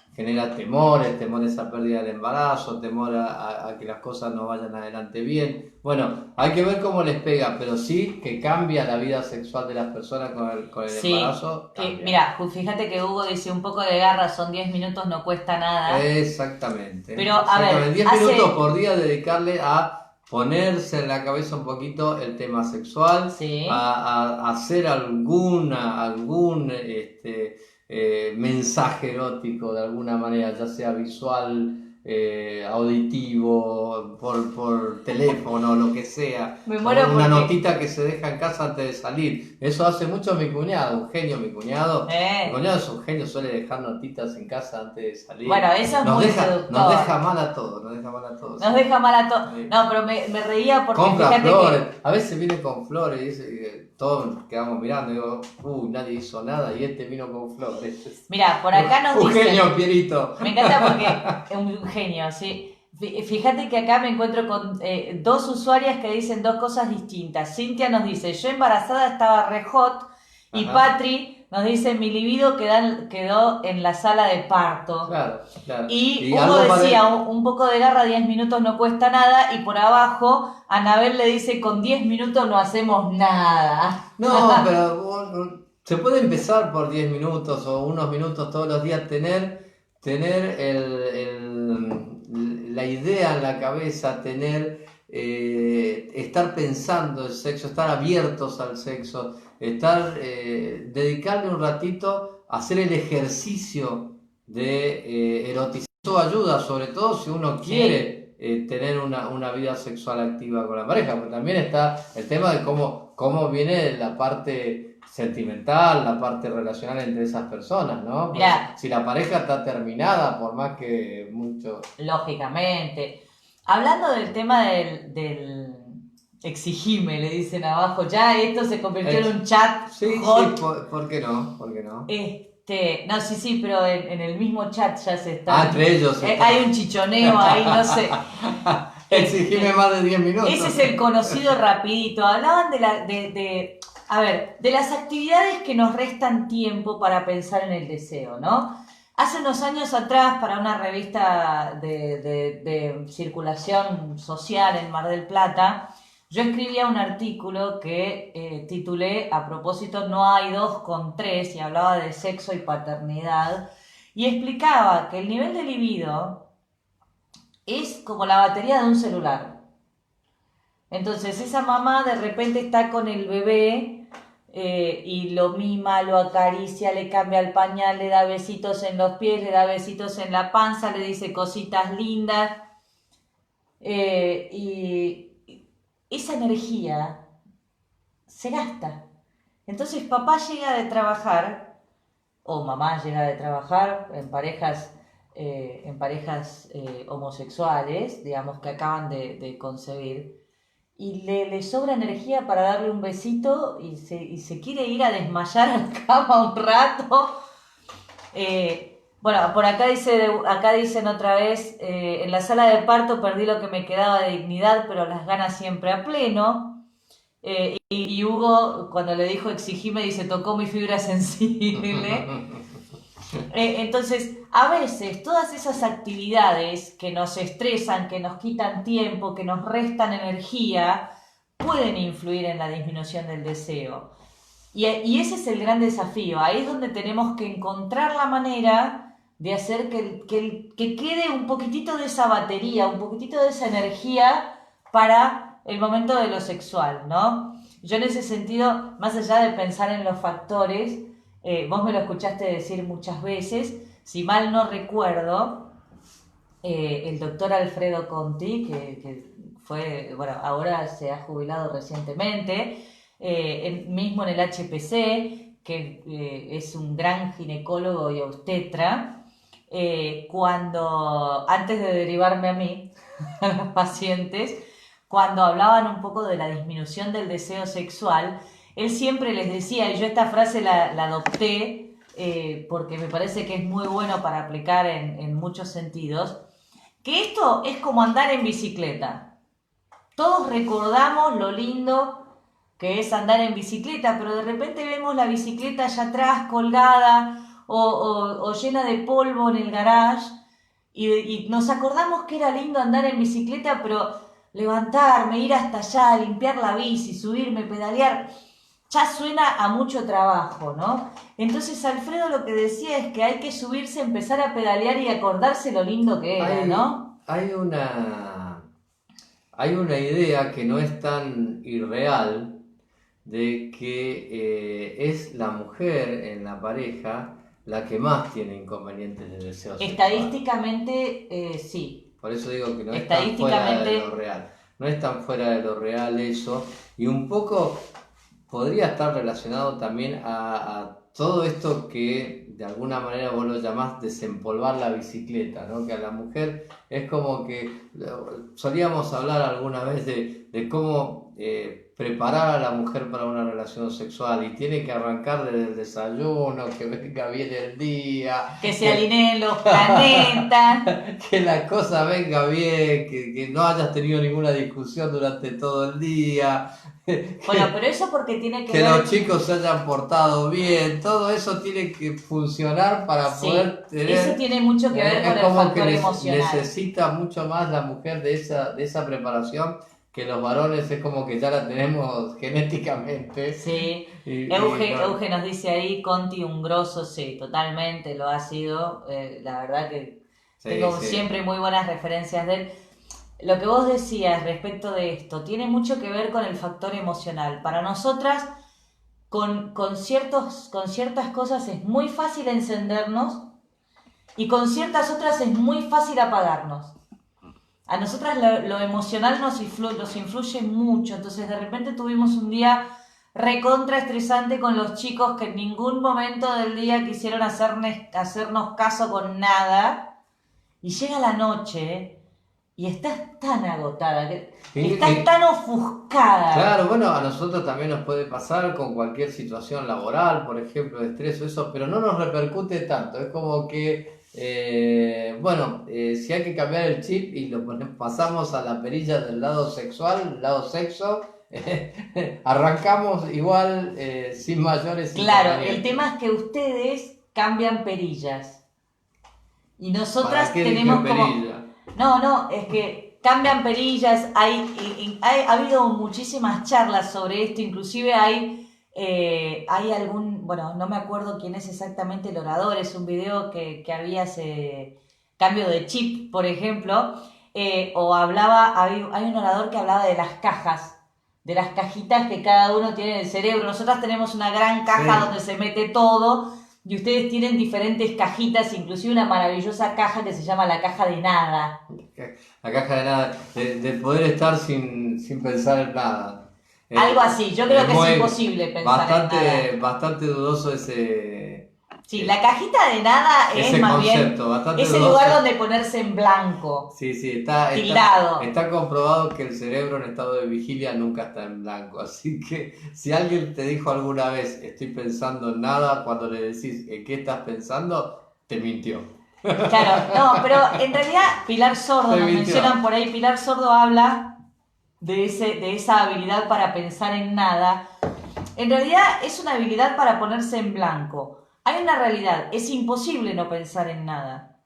temor, el temor a esa pérdida del embarazo, temor a que las cosas no vayan adelante bien. Bueno, hay que ver cómo les pega, pero sí que cambia la vida sexual de las personas con el embarazo. Mira, fíjate que Hugo dice un poco de garra, son 10 minutos, no cuesta nada. Exactamente. Pero a ver, 10 minutos por día dedicarle a ponerse en la cabeza un poquito el tema sexual, sí, a hacer algún mensaje erótico de alguna manera, ya sea visual, auditivo, por teléfono, lo que sea. Una notita que se deja en casa antes de salir. Eso hace mucho mi cuñado, un genio mi cuñado. Mi cuñado es un genio, suele dejar notitas en casa antes de salir. Bueno, eso es muy seductor. Nos deja mal a todos. Sí. No, pero me reía porque compra flores. A veces viene con flores y dice, todos quedamos mirando y digo, nadie hizo nada y este vino con flores. Mira, por acá nos dicen... Un genio, Pierito. Me encanta porque es un genio, ¿sí? Fíjate que acá me encuentro con dos usuarias que dicen dos cosas distintas. Cintia nos dice, yo embarazada estaba re hot. Y Patri nos dice, mi libido quedó en la sala de parto. Claro. Y Hugo decía, un poco de garra, 10 minutos no cuesta nada. Y por abajo, Anabel le dice, con 10 minutos no hacemos nada. No, pero se puede empezar por 10 minutos o unos minutos todos los días, tener la idea en la cabeza, estar pensando el sexo, estar abiertos al sexo, dedicarle un ratito a hacer el ejercicio de erotizar. Eso ayuda, sobre todo si uno quiere tener una vida sexual activa con la pareja, porque también está el tema de cómo viene la parte sentimental, la parte relacional entre esas personas, ¿no? Porque si la pareja está terminada, por más que mucho... Lógicamente. Hablando del tema del exigime, le dicen abajo, ya esto se convirtió en un chat hot. Sí, ¿por qué no? ¿Por qué no? No, sí, pero en el mismo chat ya se está... entre ellos. Hay un chichoneo ahí, no sé. Exigime más de 10 minutos. Ese es el conocido rapidito. Hablaban de las actividades que nos restan tiempo para pensar en el deseo, ¿no? Hace unos años atrás, para una revista de circulación social en Mar del Plata, yo escribía un artículo que titulé, a propósito, No hay dos con tres, y hablaba de sexo y paternidad, y explicaba que el nivel de libido es como la batería de un celular. Entonces esa mamá de repente está con el bebé y lo mima, lo acaricia, le cambia el pañal, le da besitos en los pies, le da besitos en la panza, le dice cositas lindas. Y esa energía se gasta. Entonces papá llega de trabajar, o mamá llega de trabajar en parejas homosexuales, digamos, que acaban de concebir, y le sobra energía para darle un besito y se quiere ir a desmayar a la cama un rato. Bueno, por acá dicen otra vez, en la sala de parto perdí lo que me quedaba de dignidad, pero las ganas siempre a pleno. Y Hugo, cuando le dijo exigime, dice, tocó mi fibra sensible. Entonces, a veces todas esas actividades que nos estresan, que nos quitan tiempo, que nos restan energía, pueden influir en la disminución del deseo. Y ese es el gran desafío. Ahí es donde tenemos que encontrar la manera de hacer que quede un poquitito de esa batería, un poquitito de esa energía para el momento de lo sexual, ¿no? Yo en ese sentido, más allá de pensar en los factores, vos me lo escuchaste decir muchas veces, si mal no recuerdo, el doctor Alfredo Conti, que fue, bueno, ahora se ha jubilado recientemente, mismo en el HPC, que es un gran ginecólogo y obstetra, antes de derivarme a mí, a los pacientes, cuando hablaban un poco de la disminución del deseo sexual, él siempre les decía, y yo esta frase la adopté porque me parece que es muy bueno para aplicar en muchos sentidos, que esto es como andar en bicicleta. Todos recordamos lo lindo que es andar en bicicleta, pero de repente vemos la bicicleta allá atrás colgada o llena de polvo en el garage y nos acordamos que era lindo andar en bicicleta, pero levantarme, ir hasta allá, limpiar la bici, subirme, pedalear, ya suena a mucho trabajo, ¿no? Entonces Alfredo lo que decía es que hay que subirse, empezar a pedalear y acordarse lo lindo que era, ¿no? Hay una idea que no es tan irreal de que es la mujer en la pareja la que más tiene inconvenientes de deseo sexual. Estadísticamente, sí. Por eso digo que no es tan fuera de lo real. No es tan fuera de lo real eso. Y un poco podría estar relacionado también a todo esto que de alguna manera vos lo llamás desempolvar la bicicleta, ¿no? Que a la mujer es como que solíamos hablar alguna vez de cómo preparar a la mujer para una relación sexual y tiene que arrancar desde el desayuno, que venga bien el día, que se alineen los planetas, que la cosa venga bien, que no hayas tenido ninguna discusión durante todo el día. Bueno, pero eso porque tiene que los chicos se hayan portado bien, todo eso tiene que funcionar para poder tener... Eso tiene mucho que ver con el factor emocional. Necesita mucho más la mujer de esa preparación que los varones, es como que ya la tenemos genéticamente. Sí, Euge nos dice ahí, Conti un grosso, sí, totalmente lo ha sido, la verdad que tengo siempre muy buenas referencias de él. Lo que vos decías respecto de esto tiene mucho que ver con el factor emocional. Para nosotras, con ciertas cosas es muy fácil encendernos y con ciertas otras es muy fácil apagarnos. A nosotras lo emocional nos influye mucho, entonces de repente tuvimos un día recontra estresante con los chicos que en ningún momento del día quisieron hacernos caso con nada. Y llega la noche y estás tan agotada, estás tan ofuscada. Claro, bueno, a nosotros también nos puede pasar con cualquier situación laboral, por ejemplo, de estrés o eso, pero no nos repercute tanto. Es como que, si hay que cambiar el chip y pasamos a la perilla del lado sexual, el lado sexo, arrancamos igual sin mayores Claro, el tema es que ustedes cambian perillas. Y nosotras tenemos como... No, es que cambian perillas, ha habido muchísimas charlas sobre esto, inclusive hay no me acuerdo quién es exactamente el orador, es un video que había ese cambio de chip, por ejemplo, hay un orador que hablaba de las cajas, de las cajitas que cada uno tiene en el cerebro. Nosotras tenemos una gran caja donde se mete todo, y ustedes tienen diferentes cajitas, inclusive una maravillosa caja que se llama la caja de nada. La caja de nada, de poder estar sin pensar en nada. Algo así, yo creo que es imposible pensar en nada. Bastante dudoso ese... Sí, la cajita de nada es más bien ese lugar donde ponerse en blanco. Sí, está comprobado que el cerebro en estado de vigilia nunca está en blanco. Así que si alguien te dijo alguna vez estoy pensando en nada, cuando le decís ¿en qué estás pensando? Te mintió. Claro, no, pero en realidad Pilar Sordo, nos mencionan por ahí, Pilar Sordo habla de esa habilidad para pensar en nada. En realidad es una habilidad para ponerse en blanco. Hay una realidad, es imposible no pensar en nada.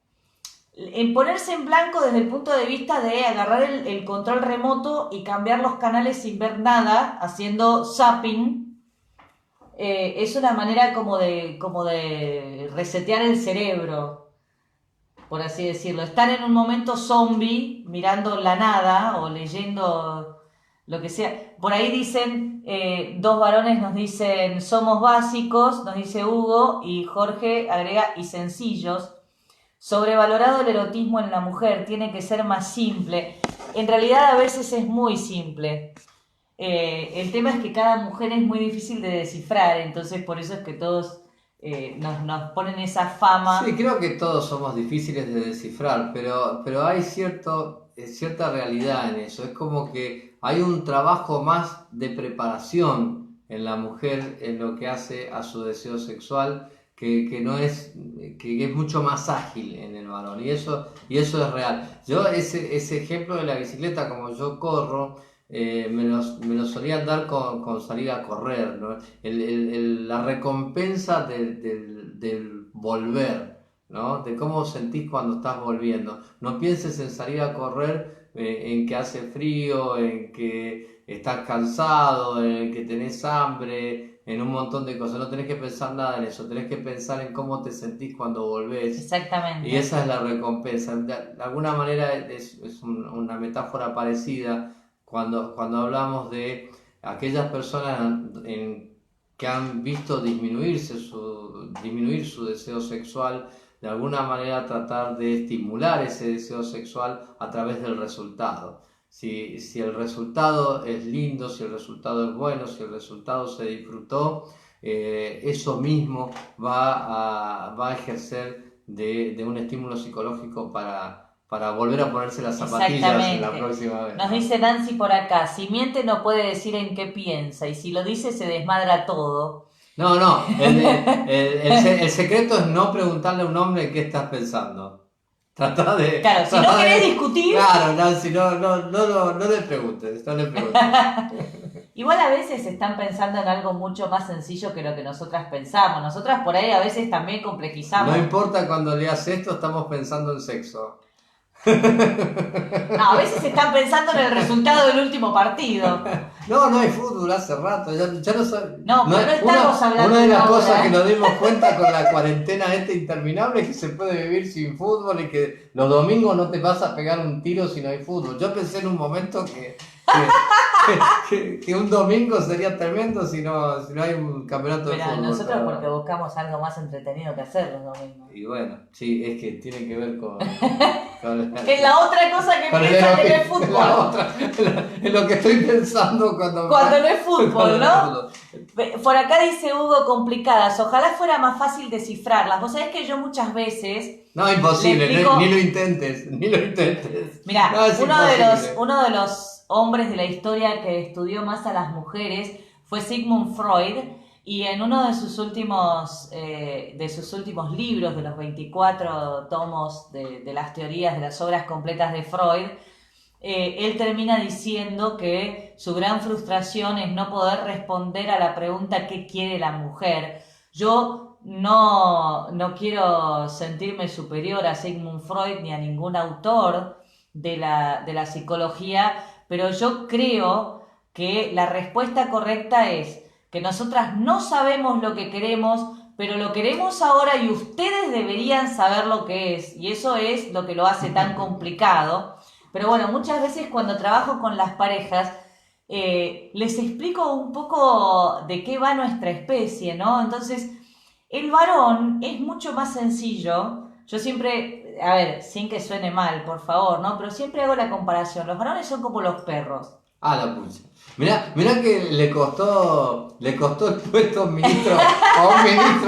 En ponerse en blanco desde el punto de vista de agarrar el control remoto y cambiar los canales sin ver nada, haciendo zapping, es una manera como de resetear el cerebro, por así decirlo. Estar en un momento zombie, mirando la nada o leyendo lo que sea. Por ahí dicen, dos varones nos dicen, somos básicos, nos dice Hugo, y Jorge agrega, y sencillos. Sobrevalorado el erotismo en la mujer, tiene que ser más simple. En realidad a veces es muy simple. El tema es que cada mujer es muy difícil de descifrar, entonces por eso es que todos nos ponen esa fama. Sí, creo que todos somos difíciles de descifrar, pero hay cierta realidad en eso. Es como que hay un trabajo más de preparación en la mujer en lo que hace a su deseo sexual que es mucho más ágil en el varón, y eso es real. Yo ese ejemplo de la bicicleta, como yo corro, me lo solían dar con salir a correr, ¿no? La recompensa del volver, ¿no? De cómo sentís cuando estás volviendo. No pienses en salir a correr en que hace frío, en que estás cansado, en que tenés hambre, en un montón de cosas. No tenés que pensar nada en eso, tenés que pensar en cómo te sentís cuando volvés. Exactamente. Y esa es la recompensa. De alguna manera es una metáfora parecida cuando hablamos de aquellas personas que han visto disminuir su deseo sexual, de alguna manera tratar de estimular ese deseo sexual a través del resultado. Si el resultado es lindo, si el resultado es bueno, si el resultado se disfrutó, eso mismo va a ejercer de un estímulo psicológico para volver a ponerse las zapatillas la próxima vez. Nos dice Nancy por acá, si miente no puede decir en qué piensa, y si lo dice se desmadra todo. No, el secreto es no preguntarle a un hombre en qué estás pensando. Trata de... Claro, si no querés discutir... Claro, Nancy, no le preguntes, Igual a veces están pensando en algo mucho más sencillo que lo que nosotras pensamos. Nosotras por ahí a veces también complejizamos. No importa cuando leas esto, estamos pensando en sexo. No, a veces están pensando en el resultado del último partido. No hay fútbol hace rato, ya no sabe. No, pero no estamos hablando. Una de las cosas que nos dimos cuenta con la cuarentena interminable es que se puede vivir sin fútbol y que los domingos no te vas a pegar un tiro si no hay fútbol. Yo pensé en un momento que un domingo sería tremendo si no hay un campeonato de fútbol. Pero nosotros porque buscamos algo más entretenido que hacer los domingos. Y bueno, sí, es que tiene que ver con es la otra cosa que piensan en el fútbol. Es lo que estoy pensando cuando no es fútbol, ¿no? Por acá dice Hugo, complicadas. Ojalá fuera más fácil descifrarlas. Vos sabés que yo muchas veces... No, imposible, explico... ni lo intentes, ni lo intentes. Mirá, no, uno de los hombres de la historia que estudió más a las mujeres fue Sigmund Freud, y en uno de sus últimos libros, de los 24 tomos de las teorías, de las obras completas de Freud, él termina diciendo que su gran frustración es no poder responder a la pregunta ¿qué quiere la mujer? Yo no quiero sentirme superior a Sigmund Freud ni a ningún autor de la psicología, pero yo creo que la respuesta correcta es que nosotras no sabemos lo que queremos, pero lo queremos ahora y ustedes deberían saber lo que es, y eso es lo que lo hace tan complicado. Pero bueno, muchas veces cuando trabajo con las parejas, les explico un poco de qué va nuestra especie, ¿no? Entonces, el varón es mucho más sencillo. Yo siempre, a ver, sin que suene mal, por favor, ¿no? Pero siempre hago la comparación. Los varones son como los perros. La pucha. Mirá que le costó el puesto a un ministro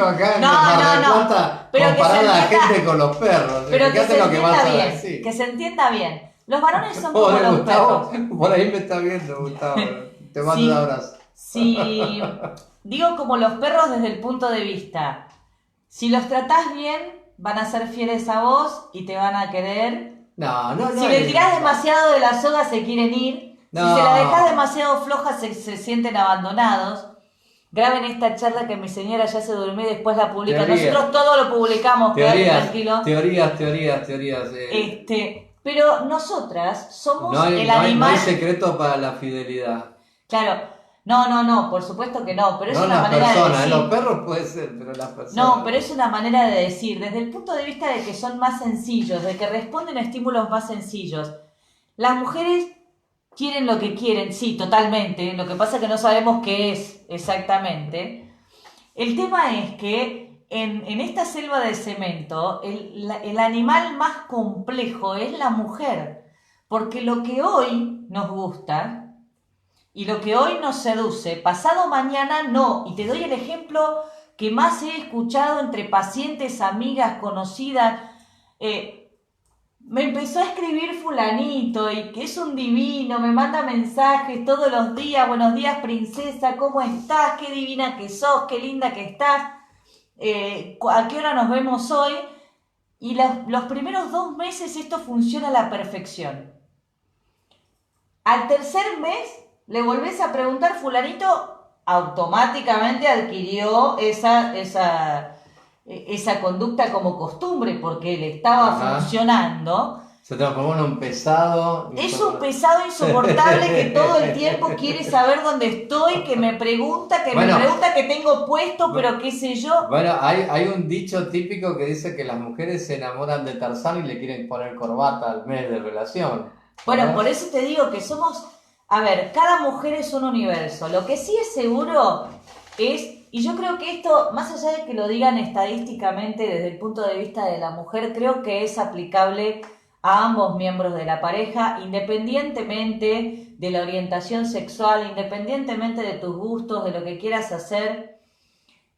acá en Mar del Plata comparar a la gente con los perros. Pero que se entienda bien, que se entienda bien. Los varones son como los Gustavo, perros. Por ahí me está viendo, Gustavo. Te mando un abrazo. Sí, digo como los perros desde el punto de vista. Si los tratás bien, van a ser fieles a vos y te van a querer. No. Si le tirás demasiado de la soga, se quieren ir. No. Si se la dejás demasiado floja, se sienten abandonados. Graben esta charla que mi señora ya se durmió y después la publica. Nosotros todo lo publicamos, quédate tranquilo. Teorías. Pero nosotras somos el animal... No hay secreto para la fidelidad. Claro. No, por supuesto que no, pero es una manera persona, de decir... Los perros puede ser, pero las personas... No, pero es una manera de decir, desde el punto de vista de que son más sencillos, de que responden a estímulos más sencillos. Las mujeres quieren lo que quieren, sí, totalmente, lo que pasa es que no sabemos qué es exactamente. El tema es que en esta selva de cemento, el animal más complejo es la mujer, porque lo que hoy nos gusta... Y lo que hoy nos seduce, pasado mañana no. Y te doy el ejemplo que más he escuchado entre pacientes, amigas, conocidas. Me empezó a escribir fulanito y que es un divino, me manda mensajes todos los días. Buenos días, princesa, ¿cómo estás? Qué divina que sos, qué linda que estás. ¿A qué hora nos vemos hoy? Y los primeros 2 meses esto funciona a la perfección. Al tercer mes... le volvés a preguntar, fulanito automáticamente adquirió esa conducta como costumbre porque le estaba funcionando. Se transformó en un pesado. Es un pesado insoportable que todo el tiempo quiere saber dónde estoy, que me pregunta, que tengo puesto, pero qué sé yo. Bueno, hay un dicho típico que dice que las mujeres se enamoran de Tarzán y le quieren poner corbata al mes de relación. Bueno, por eso te digo que somos... A ver, cada mujer es un universo. Lo que sí es seguro es, y yo creo que esto, más allá de que lo digan estadísticamente desde el punto de vista de la mujer, creo que es aplicable a ambos miembros de la pareja, independientemente de la orientación sexual, independientemente de tus gustos, de lo que quieras hacer.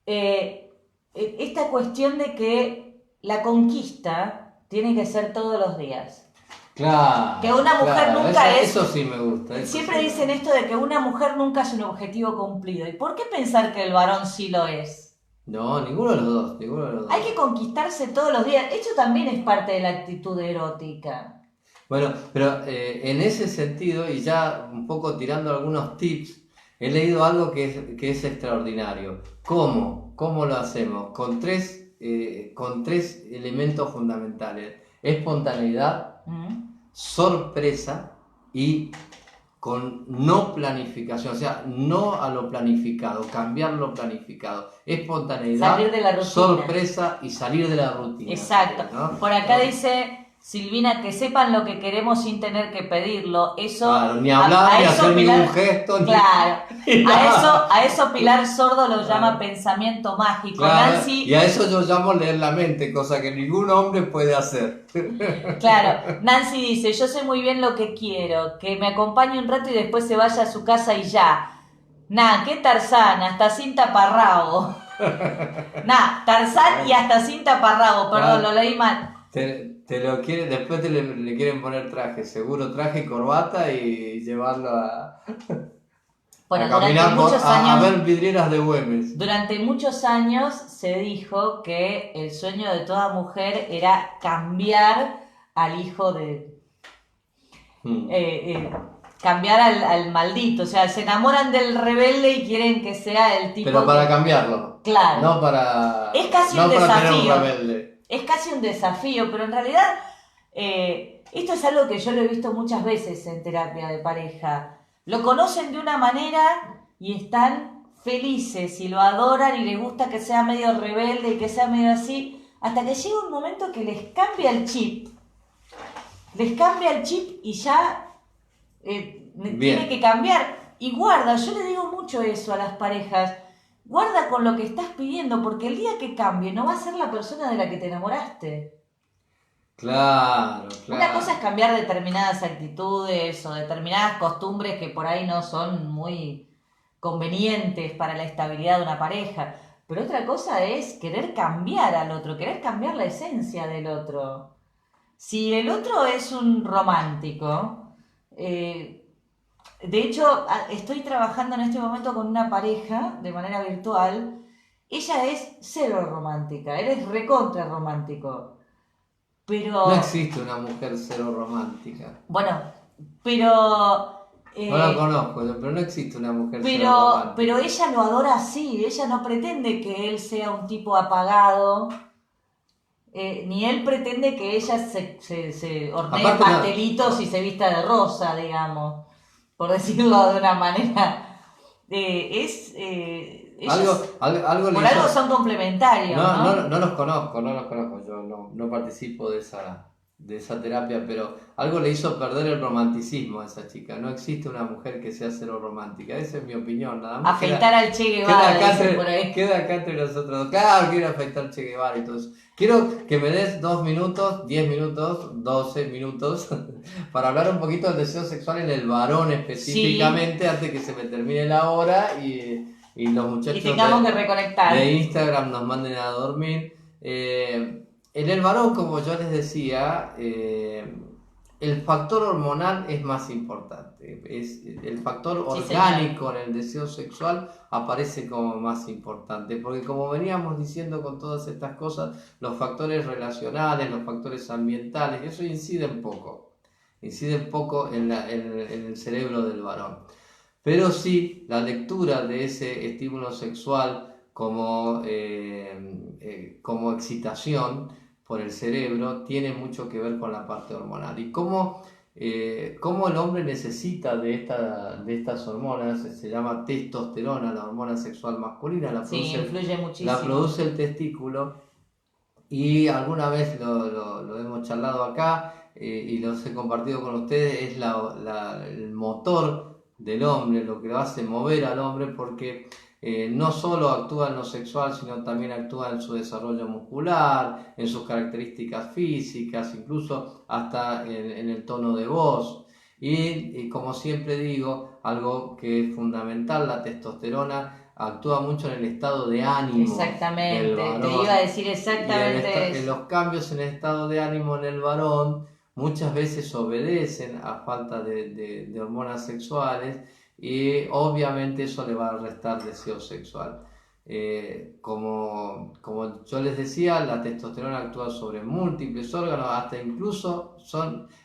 Esta cuestión de que la conquista tiene que ser todos los días. Claro. Que una mujer nunca eso sí me gusta. Siempre dicen esto de que una mujer nunca es un objetivo cumplido. ¿Y por qué pensar que el varón sí lo es? No, ninguno de los dos. Hay que conquistarse todos los días. Eso también es parte de la actitud erótica. Bueno, pero en ese sentido, y ya un poco tirando algunos tips, he leído algo que es extraordinario. ¿Cómo lo hacemos? Con tres elementos fundamentales. Espontaneidad, sorpresa y con no planificación, o sea, no a lo planificado, cambiar lo planificado. Espontaneidad, salir de la rutina. Sorpresa y salir de la rutina. Exacto. ¿No? Por acá dice Silvina, que sepan lo que queremos sin tener que pedirlo. Eso, claro, ni hablar, ni hacer ningún gesto. Claro. A eso Pilar Sordo lo llama pensamiento mágico. Claro, Nancy, y a eso yo llamo leer la mente, cosa que ningún hombre puede hacer. Claro. Nancy dice, yo sé muy bien lo que quiero, que me acompañe un rato y después se vaya a su casa y ya. Nah, qué Tarzán, hasta sin taparrabo. Nah, Tarzán y hasta sin taparrabo, perdón, lo leí mal. Te lo quieren, después le quieren poner traje, seguro traje y corbata y llevarlo Bueno, a caminar a años, ver vidrieras de Güemes. durante muchos años se dijo que el sueño de toda mujer era cambiar al hijo de... cambiar al maldito, o sea, se enamoran del rebelde y quieren que sea el tipo... Pero para cambiarlo. Claro. No para... Es casi no un para desafío. tener un rebelde. Es casi un desafío, pero en realidad esto es algo que yo lo he visto muchas veces en terapia de pareja. Lo conocen de una manera y están felices y lo adoran y les gusta que sea medio rebelde y que sea medio así, hasta que llega un momento que les cambia el chip. Les cambia el chip y ya tiene que cambiar. Y guarda, yo le digo mucho eso a las parejas. Guarda con lo que estás pidiendo, porque el día que cambie no va a ser la persona de la que te enamoraste. Claro. Una cosa es cambiar determinadas actitudes o determinadas costumbres que por ahí no son muy convenientes para la estabilidad de una pareja. Pero otra cosa es querer cambiar al otro, querer cambiar la esencia del otro. Si el otro es un romántico, de hecho, estoy trabajando en este momento con una pareja de manera virtual. Ella es cero romántica, él es recontra romántico. Pero... No existe una mujer cero romántica. Bueno, pero... no la conozco, pero no existe una mujer cero romántica. Pero ella lo adora así, ella no pretende que él sea un tipo apagado. Ni él pretende que ella se hornee pastelitos y se vista de rosa, digamos, por decirlo de una manera. Por algo son complementarios. No los conozco, yo no participo de esa terapia, pero algo le hizo perder el romanticismo a esa chica. No existe una mujer que sea cero romántica, esa es mi opinión, nada más. Afeitar al Che Guevara, queda acá entre nosotros dos. Claro, quiero afeitar al Che Guevara y todo eso. Quiero que me des 2 minutos, 10 minutos, 12 minutos para hablar un poquito del deseo sexual en el varón específicamente, antes que se me termine la hora y los muchachos tengamos que reconectar de Instagram nos manden a dormir. En el varón, como yo les decía, el factor hormonal es más importante. El factor orgánico en el deseo sexual aparece como más importante, porque como veníamos diciendo con todas estas cosas, los factores relacionales, los factores ambientales, eso inciden poco en el cerebro del varón. Pero sí, la lectura de ese estímulo sexual como excitación por el cerebro tiene mucho que ver con la parte hormonal. Y cómo el hombre necesita de estas hormonas, se llama testosterona, la hormona sexual masculina, influye muchísimo. La produce el testículo, y alguna vez lo hemos charlado acá y los he compartido con ustedes, es el motor del hombre, lo que lo hace mover al hombre, porque no solo actúa en lo sexual, sino también actúa en su desarrollo muscular, en sus características físicas, incluso hasta en el tono de voz. Y como siempre digo, algo que es fundamental, la testosterona actúa mucho en el estado de ánimo. Exactamente, del varón. te iba a decir exactamente eso. En los cambios en el estado de ánimo en el varón muchas veces obedecen a falta de hormonas sexuales, y obviamente eso le va a restar deseo sexual. Como yo les decía, la testosterona actúa sobre múltiples órganos, hasta incluso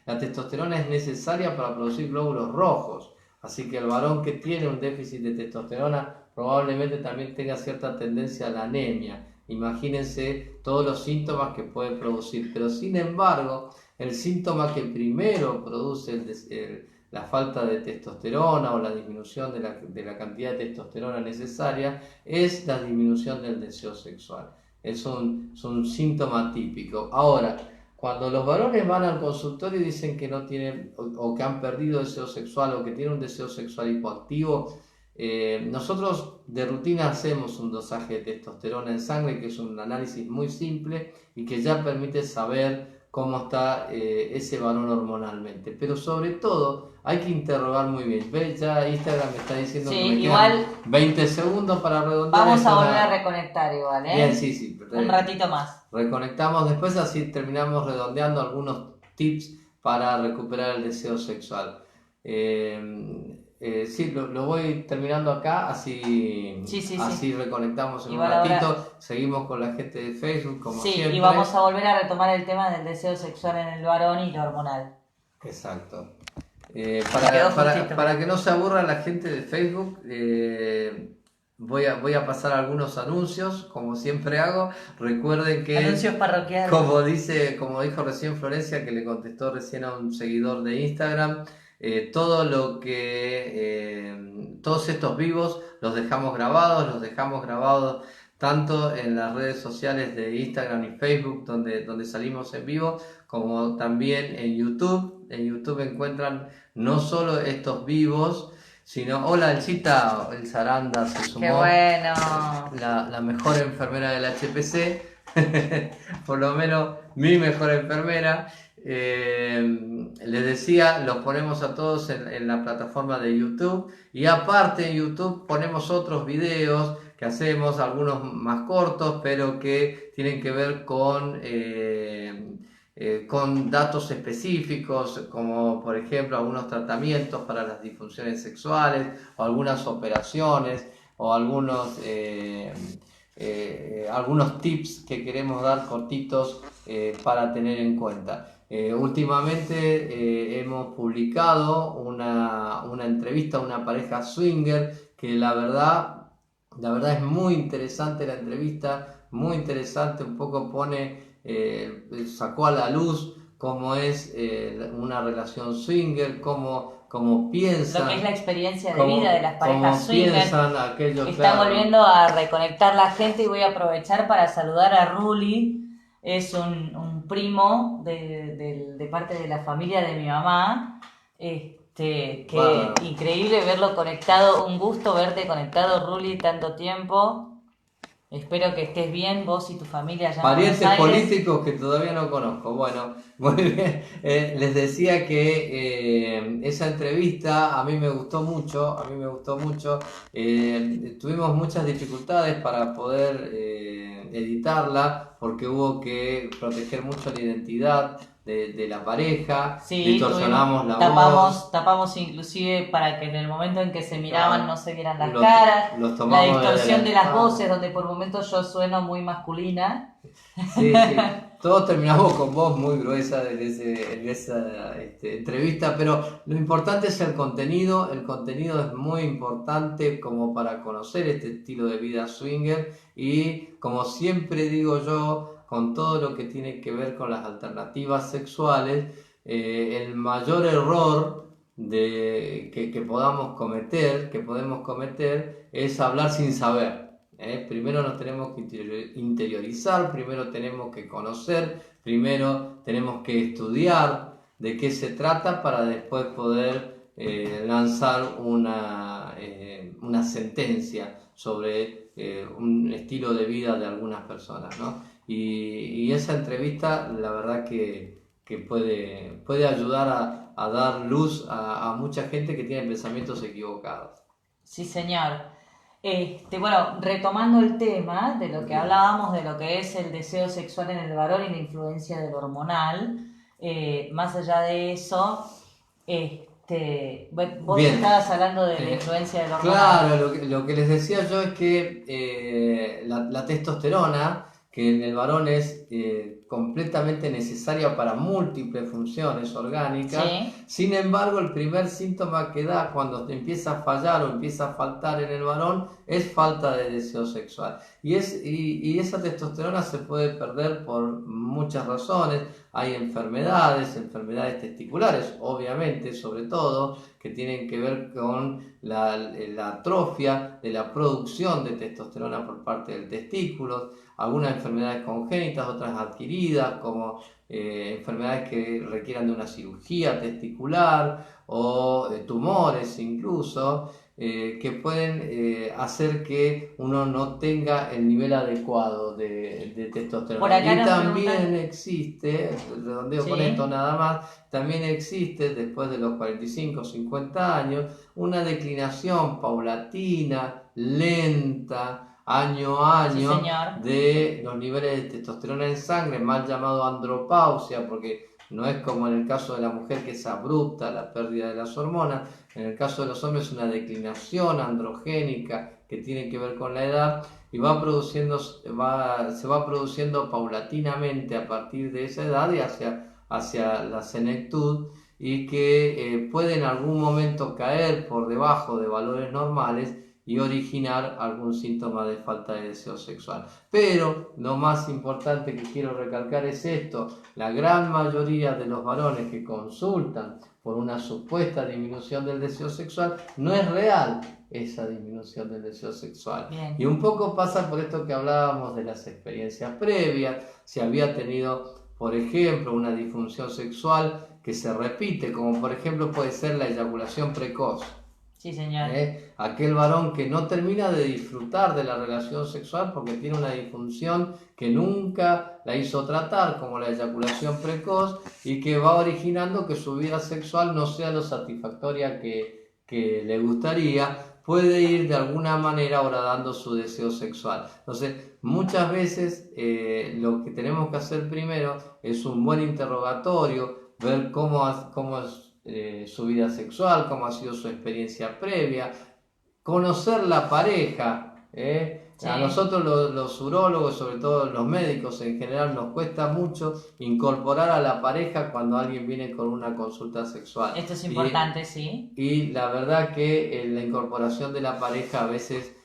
la testosterona es necesaria para producir glóbulos rojos, así que el varón que tiene un déficit de testosterona probablemente también tenga cierta tendencia a la anemia. Imagínense todos los síntomas que puede producir, pero sin embargo, el síntoma que primero produce la falta de testosterona o la disminución de la cantidad de testosterona necesaria es la disminución del deseo sexual. Es un síntoma típico. Ahora, cuando los varones van al consultorio y dicen que no tienen o que han perdido deseo sexual o que tienen un deseo sexual hipoactivo, nosotros de rutina hacemos un dosaje de testosterona en sangre, que es un análisis muy simple y que ya permite saber cómo está ese varón hormonalmente. Pero sobre todo hay que interrogar muy bien. ¿Ves? Ya Instagram me está diciendo que me quedan 20 segundos para redondear. Vamos a volver a reconectar igual, ¿eh? Bien, sí. Un ratito más. Reconectamos después, así terminamos redondeando algunos tips para recuperar el deseo sexual. Sí, lo voy terminando acá, así reconectamos en igual un ratito. Ahora... Seguimos con la gente de Facebook, como siempre. Y vamos a volver a retomar el tema del deseo sexual en el varón y lo hormonal. Exacto. Para que no se aburra la gente de Facebook, voy a pasar algunos anuncios, como siempre hago. Recuerden que... Anuncios parroquiales. Como dijo recién Florencia, que le contestó recién a un seguidor de Instagram, todos estos vivos los dejamos grabados tanto en las redes sociales de Instagram y Facebook, donde salimos en vivo, como también en YouTube. En YouTube encuentran no solo estos vivos, sino... Hola, Elchita, el Saranda se sumó. ¡Qué bueno! La mejor enfermera del HPC, por lo menos mi mejor enfermera. Les decía, los ponemos a todos en la plataforma de YouTube, y aparte en YouTube ponemos otros videos que hacemos, algunos más cortos, pero que tienen que ver con datos específicos, como por ejemplo algunos tratamientos para las disfunciones sexuales, o algunas operaciones, o algunos tips que queremos dar cortitos para tener en cuenta. Últimamente hemos publicado una entrevista a una pareja swinger, que la verdad es muy interesante la entrevista, muy interesante, un poco sacó a la luz cómo es una relación swinger, cómo piensan, lo que es la experiencia de vida de las parejas swinger. Está volviendo a reconectar la gente, y voy a aprovechar para saludar a Ruli. Es un primo de parte de la familia de mi mamá. Bueno. Increíble verlo conectado. Un gusto verte conectado, Ruli, tanto tiempo. Espero que estés bien, vos y tu familia allá en Parientes Buenos Aires. Políticos que todavía no conozco. Bueno, muy bien. Les decía que esa entrevista a mí me gustó mucho. Tuvimos muchas dificultades para poder editarla, porque hubo que proteger mucho la identidad de la pareja. Sí, distorsionamos la voz. Tapamos inclusive para que en el momento en que se miraban no se vieran las caras. La distorsión de las voces, donde por momentos yo sueno muy masculina. Sí. Todos terminamos con voz muy gruesa en esa entrevista, pero lo importante es el contenido. El contenido es muy importante como para conocer este estilo de vida swinger, y como siempre digo yo, con todo lo que tiene que ver con las alternativas sexuales, el mayor error que podemos cometer es hablar sin saber. Primero nos tenemos que interiorizar, primero tenemos que conocer, primero tenemos que estudiar de qué se trata, para después poder lanzar una sentencia sobre un estilo de vida de algunas personas, ¿no? Y esa entrevista, la verdad que puede ayudar a dar luz a mucha gente que tiene pensamientos equivocados. Sí, señor. Bueno, retomando el tema de lo que hablábamos, de lo que es el deseo sexual en el varón y la influencia del hormonal, más allá de eso, vos estabas hablando de la influencia del hormonal. Claro, lo que les decía yo es que la testosterona, que en el varón es completamente necesaria para múltiples funciones orgánicas. Sí. Sin embargo, el primer síntoma que da cuando empieza a fallar o empieza a faltar en el varón es falta de deseo sexual. Y esa testosterona se puede perder por muchas razones. Hay enfermedades testiculares, obviamente, sobre todo, que tienen que ver con la atrofia de la producción de testosterona por parte del testículo. Algunas enfermedades congénitas, otras adquiridas, como enfermedades que requieran de una cirugía testicular, o tumores incluso. que pueden hacer que uno no tenga el nivel adecuado de testosterona. Por acá y nos también preguntan... existe, redondeo con Sí, esto nada más, también existe después de los 45 o 50 años una declinación paulatina, lenta, año a sí, año, señor. de los niveles de testosterona en sangre, mal llamado andropausia, porque no es como en el caso de la mujer que es abrupta la pérdida de las hormonas. En el caso de los hombres, una declinación androgénica que tiene que ver con la edad y se va produciendo paulatinamente a partir de esa edad y hacia la senectud, y que puede en algún momento caer por debajo de valores normales y originar algún síntoma de falta de deseo sexual. Pero lo más importante que quiero recalcar es esto: la gran mayoría de los varones que consultan por una supuesta disminución del deseo sexual, no es real esa disminución del deseo sexual. Bien. Y un poco pasa por esto que hablábamos de las experiencias previas, si había tenido, por ejemplo, una disfunción sexual que se repite, como por ejemplo puede ser la eyaculación precoz. Sí, señor. Aquel varón que no termina de disfrutar de la relación sexual porque tiene una disfunción que nunca la hizo tratar, como la eyaculación precoz, y que va originando que su vida sexual no sea lo satisfactoria que le gustaría, puede ir de alguna manera horadando su deseo sexual. Entonces, muchas veces lo que tenemos que hacer primero es un buen interrogatorio, ver cómo es su vida sexual, cómo ha sido su experiencia previa, conocer la pareja. Sí. A nosotros los urólogos, sobre todo los médicos en general, nos cuesta mucho incorporar a la pareja cuando alguien viene con una consulta sexual. Esto es importante, sí. Y la verdad que la incorporación de la pareja a veces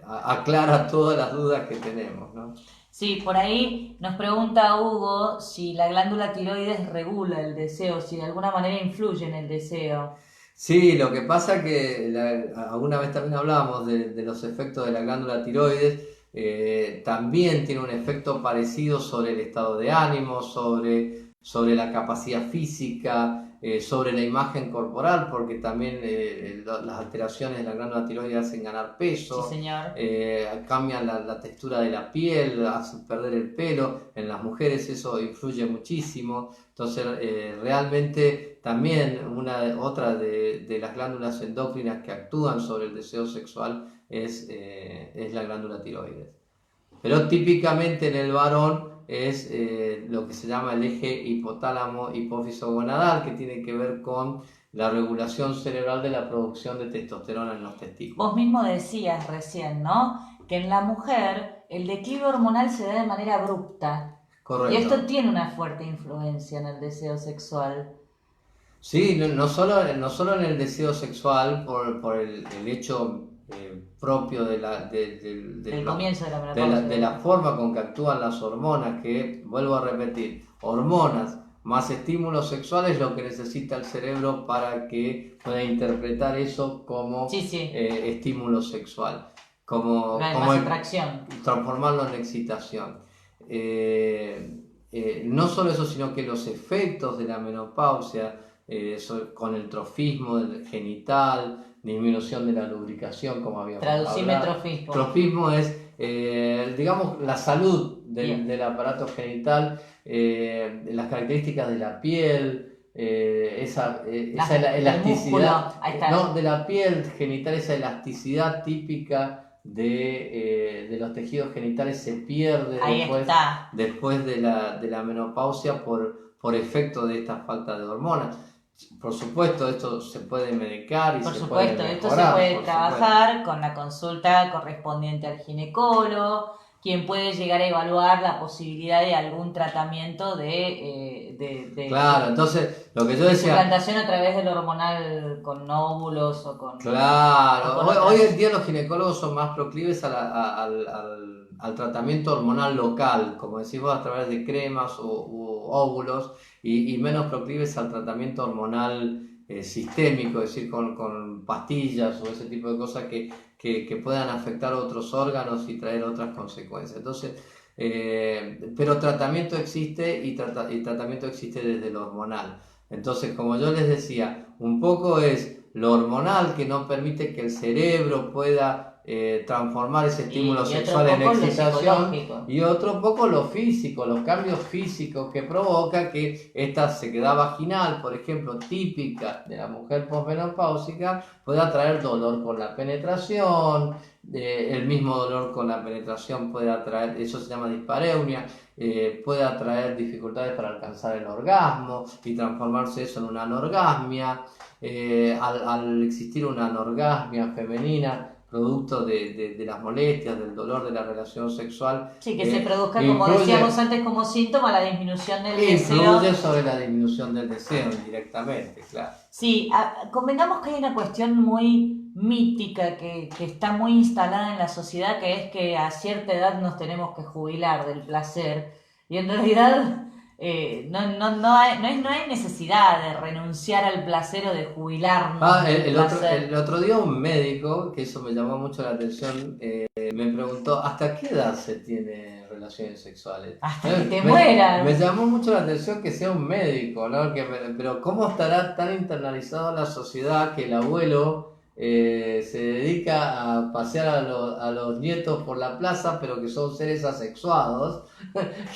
aclara todas las dudas que tenemos, ¿no? Sí, por ahí nos pregunta Hugo si la glándula tiroides regula el deseo, si de alguna manera influye en el deseo. Sí, lo que pasa que alguna vez también hablábamos de los efectos de la glándula tiroides. También tiene un efecto parecido sobre el estado de ánimo, sobre la capacidad física, sobre la imagen corporal, porque también las alteraciones de la glándula tiroides hacen ganar peso. Sí, señor. Cambian la textura de la piel, hacen perder el pelo. En las mujeres eso influye muchísimo. Entonces, realmente también otra de las glándulas endócrinas que actúan sobre el deseo sexual es la glándula tiroides. Pero típicamente en el varón es lo que se llama el eje hipotálamo hipófiso gonadal, que tiene que ver con la regulación cerebral de la producción de testosterona en los testículos. Vos mismo decías recién, ¿no?, que en la mujer el declive hormonal se da de manera abrupta. Correcto. Y esto tiene una fuerte influencia en el deseo sexual. Sí, no solo en el deseo sexual, por el hecho propio del comienzo de la menopausia. De la forma con que actúan las hormonas, que, vuelvo a repetir, hormonas más estímulos sexuales, lo que necesita el cerebro para que pueda interpretar eso como estímulo sexual, como más atracción, transformarlo en excitación. No solo eso, sino que los efectos de la menopausia, con el trofismo genital, disminución de la lubricación, como habíamos hablado. Traducime trofismo. Trofismo es, digamos, la salud del aparato genital, las características de la piel, esa elasticidad, no, de la piel genital, esa elasticidad típica de los tejidos genitales se pierde después de la menopausia por efecto de esta falta de hormonas. Por supuesto, esto se puede medicar y se puede mejorar. Esto se puede trabajar con la consulta correspondiente al ginecólogo, quien puede llegar a evaluar la posibilidad de algún tratamiento claro, entonces, lo que yo decía... suplantación a través del hormonal con óvulos o con... Claro, hoy en día los ginecólogos son más proclives al tratamiento hormonal local, como decimos, a través de cremas u óvulos, y menos proclives al tratamiento hormonal sistémico, es decir, con pastillas o ese tipo de cosas que puedan afectar otros órganos y traer otras consecuencias. Entonces, pero tratamiento existe y tratamiento existe desde lo hormonal. Entonces, como yo les decía, un poco es lo hormonal que no permite que el cerebro pueda transformar ese estímulo sexual en excitación, y otro poco lo físico, los cambios físicos que provoca que esta sequedad vaginal, por ejemplo, típica de la mujer posmenopáusica, pueda traer dolor con la penetración. El mismo dolor con la penetración puede atraer, eso se llama dispareunia, puede atraer dificultades para alcanzar el orgasmo y transformarse eso en una anorgasmia. Al existir una anorgasmia femenina, producto de las molestias, del dolor de la relación sexual. Sí, que se produzca, como decíamos antes, como síntoma la disminución del deseo. Influye sobre la disminución del deseo directamente, claro. Sí, convengamos que hay una cuestión muy mítica que está muy instalada en la sociedad, que es que a cierta edad nos tenemos que jubilar del placer, y en realidad no hay necesidad de renunciar al placer o de jubilarnos del placer. El otro día un médico, que eso me llamó mucho la atención, me preguntó ¿hasta qué edad se tiene relaciones sexuales? Hasta que te mueras. Me llamó mucho la atención que sea un médico, ¿no? Pero ¿cómo estará tan internalizado en la sociedad que el abuelo se dedica a pasear a los nietos por la plaza, pero que son seres asexuados?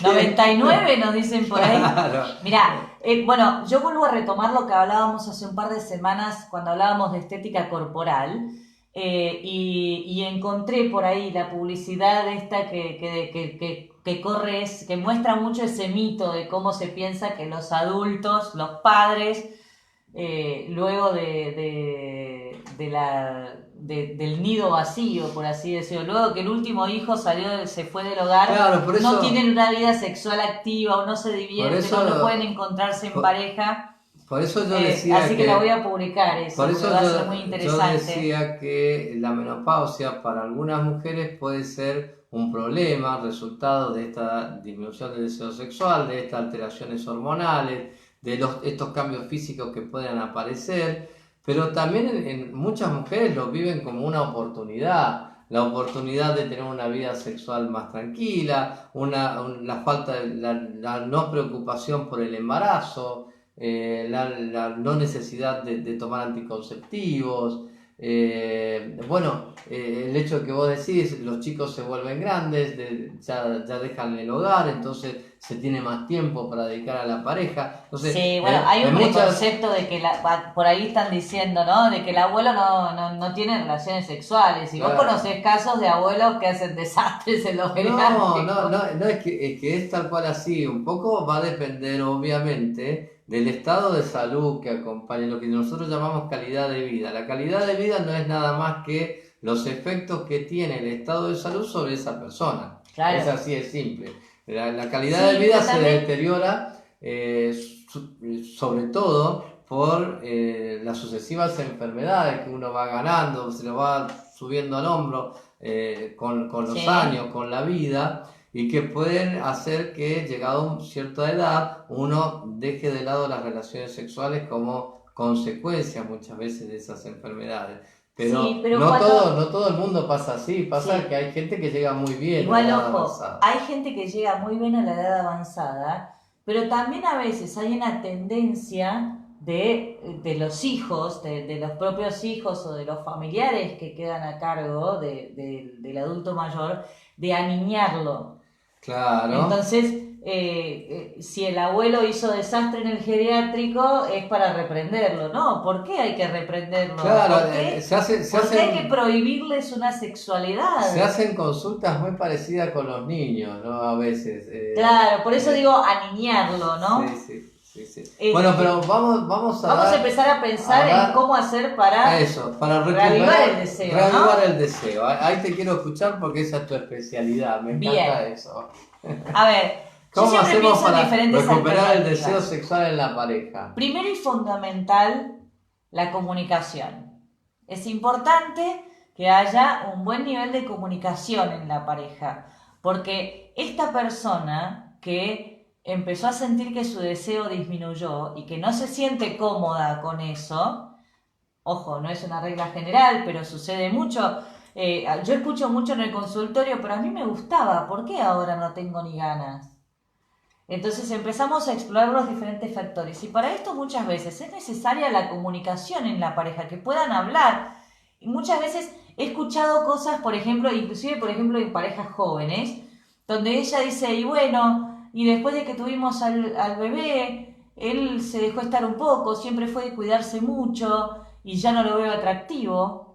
99 nos dicen por ahí. Claro. Mirá, bueno, yo vuelvo a retomar lo que hablábamos hace un par de semanas cuando hablábamos de estética corporal, y encontré por ahí la publicidad esta que corre, que muestra mucho ese mito de cómo se piensa que los adultos, los padres, luego del nido vacío, por así decirlo, luego que el último hijo se fue del hogar, claro, por eso, no tienen una vida sexual activa o no se divierten, no pueden encontrarse en pareja. Por eso yo decía así que la voy a publicar, eso, por eso va a ser muy interesante. Yo decía que la menopausia para algunas mujeres puede ser un problema, resultado de esta disminución del deseo sexual, de estas alteraciones hormonales, de estos cambios físicos que puedan aparecer, pero también en muchas mujeres lo viven como una oportunidad. La oportunidad de tener una vida sexual más tranquila, la falta de la no preocupación por el embarazo, la no necesidad de tomar anticonceptivos. El hecho de que vos decís, los chicos se vuelven grandes, ya dejan el hogar, entonces se tiene más tiempo para dedicar a la pareja. Entonces, sí, bueno, hay un concepto de que por ahí están diciendo, ¿no? De que el abuelo no tiene relaciones sexuales. Y claro, vos conocés casos de abuelos que hacen desastres en los geriátricos. No, es que es tal cual así. Un poco va a depender, obviamente, del estado de salud que acompaña, lo que nosotros llamamos calidad de vida. La calidad de vida no es nada más que los efectos que tiene el estado de salud sobre esa persona. Claro. Es así, es simple. La calidad de vida se deteriora sobre todo por las sucesivas enfermedades que uno va ganando, se lo va subiendo al hombro con los años, con la vida, y que pueden hacer que, llegado a cierta edad, uno deje de lado las relaciones sexuales como consecuencia muchas veces de esas enfermedades. Pero no todo el mundo pasa así, pasa que hay gente que llega muy bien igual, a la edad avanzada. Hay gente que llega muy bien a la edad avanzada, pero también a veces hay una tendencia de los hijos, de los propios hijos o de los familiares que quedan a cargo del adulto mayor, de aniñarlo. Claro. Entonces, si el abuelo hizo desastre en el geriátrico, es para reprenderlo, ¿no? ¿Por qué hay que reprenderlo? Claro, ¿Por qué hay que prohibirles una sexualidad? Se hacen consultas muy parecidas con los niños, ¿no? A veces. Claro, por eso digo aniñarlo, ¿no? Sí. Bueno, pero vamos a empezar a pensar en cómo hacer para reavivar el deseo. Reavivar el deseo. Ahí te quiero escuchar porque esa es tu especialidad. Me encanta eso. A ver, ¿cómo hacemos para recuperar el deseo sexual en la pareja? Primero y fundamental, la comunicación. Es importante que haya un buen nivel de comunicación en la pareja, porque esta persona que empezó a sentir que su deseo disminuyó y que no se siente cómoda con eso, ojo, no es una regla general, pero sucede mucho. Yo escucho mucho en el consultorio, pero a mí me gustaba, ¿por qué ahora no tengo ni ganas? Entonces empezamos a explorar los diferentes factores y para esto muchas veces es necesaria la comunicación en la pareja, que puedan hablar. Y muchas veces he escuchado cosas, por ejemplo, inclusive por ejemplo en parejas jóvenes, donde ella dice, y bueno, y después de que tuvimos al bebé, él se dejó estar un poco, siempre fue de cuidarse mucho y ya no lo veo atractivo.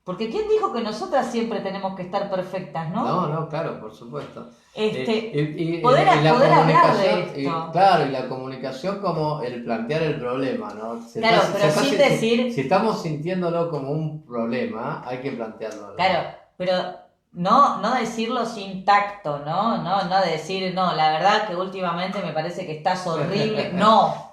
Porque ¿quién dijo que nosotras siempre tenemos que estar perfectas, no? No, no, claro, por supuesto. Poder Y la hablar de comunicación, esto. claro, y la comunicación como el plantear el problema, ¿no? Claro, pero sin decir... Si estamos sintiéndolo como un problema, hay que plantearlo. Claro, pero no decirlo sin tacto, no decir, no, la verdad que últimamente me parece que estás horrible. No.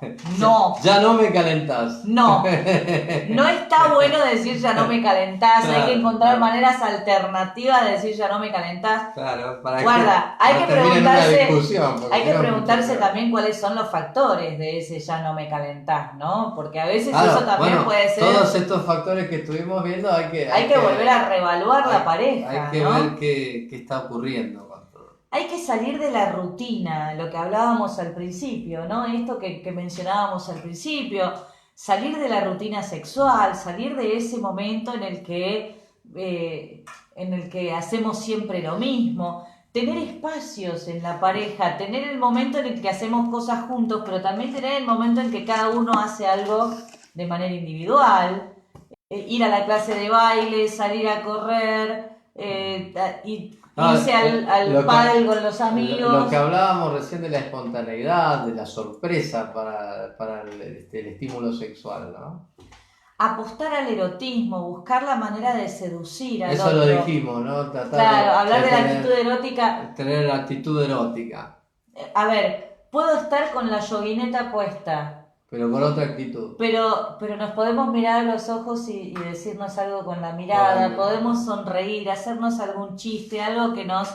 Ya no me calentás. No está bueno decir ya no me calentás, hay que encontrar maneras alternativas de decir ya no me calentás. Claro, Guarda, hay que preguntarse también cuáles son los factores de ese ya no me calentás, ¿no? Porque a veces eso también puede ser... Todos estos factores que estuvimos viendo hay que volver a reevaluar la pareja, hay que ver qué está ocurriendo. Hay que salir de la rutina, lo que hablábamos al principio, ¿no? Esto que mencionábamos al principio, salir de la rutina sexual, salir de ese momento en el que hacemos siempre lo mismo, tener espacios en la pareja, tener el momento en el que hacemos cosas juntos, pero también tener el momento en que cada uno hace algo de manera individual, ir a la clase de baile, salir a correr, irse al pádel con los amigos. Lo que hablábamos recién de la espontaneidad, de la sorpresa para el estímulo sexual, ¿no? Apostar al erotismo, buscar la manera de seducir al Eso otro. Lo dijimos, ¿no? Hablar de la actitud erótica. Tener la actitud erótica. A ver, puedo estar con la yoguineta puesta. Pero con otra actitud. Pero nos podemos mirar a los ojos y decirnos algo con la mirada, podemos sonreír, hacernos algún chiste, algo que nos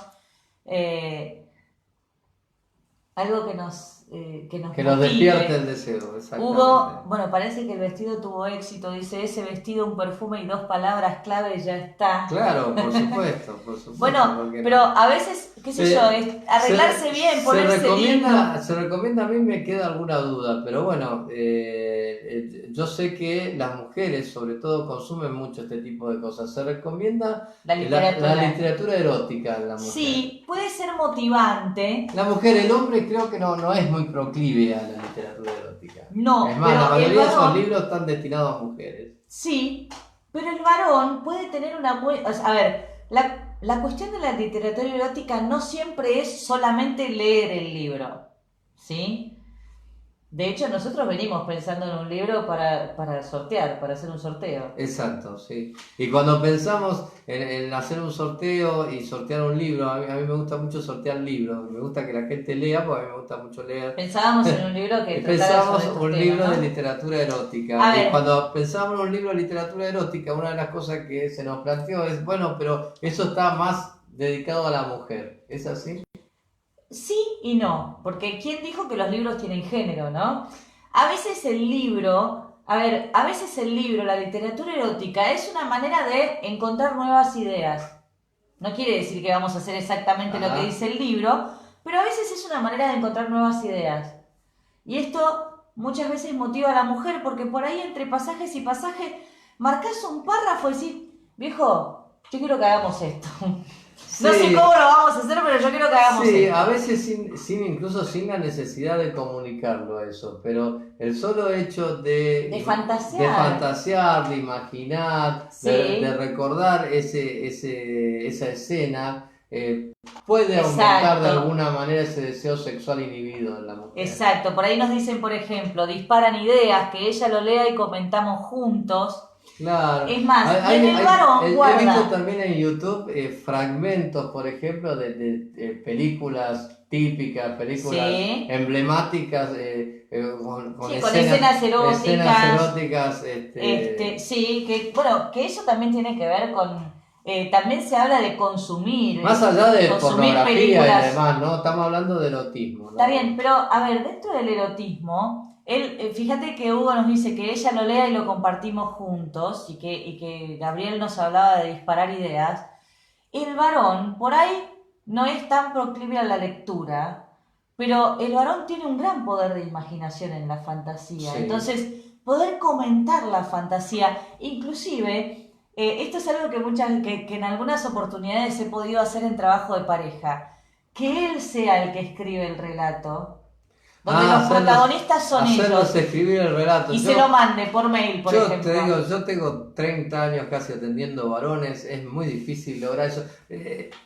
despierte el deseo, exactamente. Parece que el vestido tuvo éxito, dice, ese vestido, un perfume y 2 palabras clave ya está. Claro, por supuesto. Bueno, pero a veces, qué sé yo, arreglarse bien, ponerse lindo. Se recomienda, a mí me queda alguna duda, pero bueno, yo sé que las mujeres sobre todo consumen mucho este tipo de cosas. Se recomienda la literatura erótica en la mujer. Sí, puede ser motivante. La mujer, el hombre creo que no es muy proclive a la literatura erótica. No, es más, la mayoría de esos libros están destinados a mujeres. Sí, pero el varón puede tener una... A ver, la cuestión de la literatura erótica no siempre es solamente leer el libro, ¿sí? De hecho, nosotros venimos pensando en un libro para sortear, para hacer un sorteo. Exacto, sí. Y cuando pensamos en hacer un sorteo y sortear un libro, a mí me gusta mucho sortear libros. Me gusta que la gente lea, porque a mí me gusta mucho leer. Pensábamos en un libro que pensábamos un libro de literatura erótica. Y cuando pensamos en un libro de literatura erótica, una de las cosas que se nos planteó es, bueno, pero eso está más dedicado a la mujer. ¿Es así? Sí y no, porque ¿quién dijo que los libros tienen género, no? A veces el libro, la literatura erótica es una manera de encontrar nuevas ideas. No quiere decir que vamos a hacer exactamente lo que dice el libro, pero a veces es una manera de encontrar nuevas ideas. Y esto muchas veces motiva a la mujer, porque por ahí entre pasajes y pasajes marcas un párrafo y decís, viejo, yo quiero que hagamos esto. Sí. No sé cómo lo vamos a hacer, pero yo quiero que hagamos esto. Sí, a veces incluso sin la necesidad de comunicarlo eso, pero el solo hecho de fantasear, de imaginar, de recordar esa escena, puede aumentar de alguna manera ese deseo sexual inhibido en la mujer. Exacto, por ahí nos dicen, por ejemplo, disparan ideas, que ella lo lea y comentamos juntos. Claro. Es más, he visto también en YouTube fragmentos, por ejemplo, de películas típicas, películas emblemáticas con escenas eróticas. Sí, que eso también tiene que ver con... también se habla de consumir. Más allá de pornografía películas. Y demás, ¿no? Estamos hablando de erotismo, ¿no? Está bien, pero a ver, dentro del erotismo... fíjate que Hugo nos dice que ella lo lea y lo compartimos juntos y que Gabriel nos hablaba de disparar ideas. El varón por ahí no es tan proclive a la lectura pero el varón tiene un gran poder de imaginación en la fantasía. Sí. Entonces, poder comentar la fantasía, inclusive, esto es algo que en algunas oportunidades he podido hacer en trabajo de pareja, que él sea el que escribe el relato, donde los protagonistas son ellos, escribir el relato. y se lo mande por mail, por ejemplo. Te digo, yo tengo 30 años casi atendiendo varones, es muy difícil lograr eso.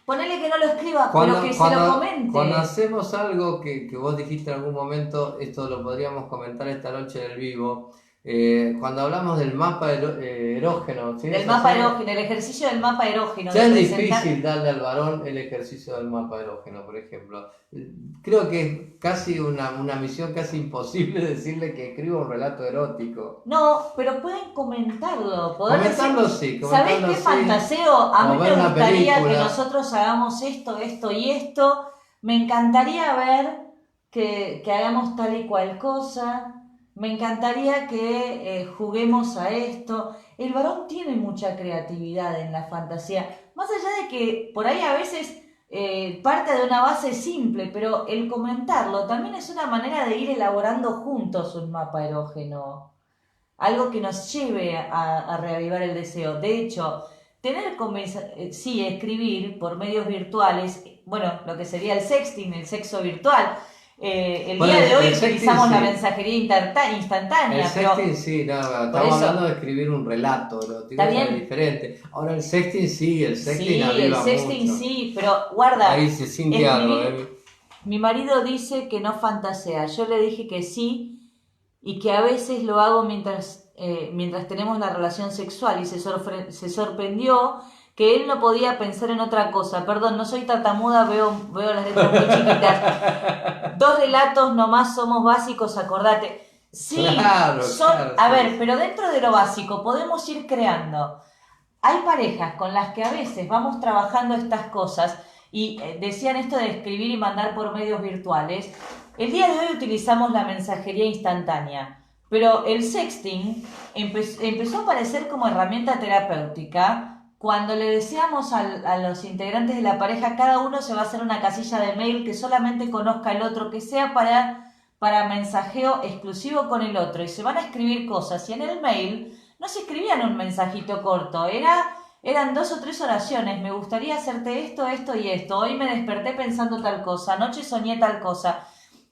Ponele que no lo escriba, pero que se lo comente. Cuando hacemos algo que vos dijiste en algún momento, esto lo podríamos comentar esta noche en el vivo, cuando hablamos del mapa erógeno, ¿sí? Del mapa erógeno, el ejercicio del mapa erógeno. Ya es difícil darle al varón el ejercicio del mapa erógeno, por ejemplo. Creo que es casi una misión casi imposible decirle que escriba un relato erótico. No, pero pueden comentarlo. Comentarlo sí. ¿Sabés qué fantaseo? A mí me gustaría que nosotros hagamos esto, esto y esto. Me encantaría ver que hagamos tal y cual cosa. Me encantaría que juguemos a esto. El varón tiene mucha creatividad en la fantasía. Más allá de que por ahí a veces parte de una base simple, pero el comentarlo también es una manera de ir elaborando juntos un mapa erógeno. Algo que nos lleve a reavivar el deseo. De hecho, escribir por medios virtuales, bueno, lo que sería el sexting, el sexo virtual. Día de hoy utilizamos la mensajería instantánea. El sexting sí, estamos hablando de escribir un relato erótico, es diferente. Ahora el sexting sí, el sexting aviva mucho. Sí, el sexting sí, pero guarda. Ahí se siente algo. Mi marido dice que no fantasea, yo le dije que sí y que a veces lo hago mientras tenemos la relación sexual y se sorprendió que él no podía pensar en otra cosa. Perdón, no soy tartamuda, veo las letras muy chiquitas. 2 relatos nomás somos básicos, acordate. Sí, claro. A ver, pero dentro de lo básico podemos ir creando. Hay parejas con las que a veces vamos trabajando estas cosas y decían esto de escribir y mandar por medios virtuales. El día de hoy utilizamos la mensajería instantánea, pero el sexting empezó a aparecer como herramienta terapéutica. Cuando le decíamos a los integrantes de la pareja, cada uno se va a hacer una casilla de mail que solamente conozca el otro, que sea para mensajeo exclusivo con el otro. Y se van a escribir cosas. Y en el mail no se escribían un mensajito corto, eran 2 o 3 oraciones. Me gustaría hacerte esto, esto y esto. Hoy me desperté pensando tal cosa, anoche soñé tal cosa.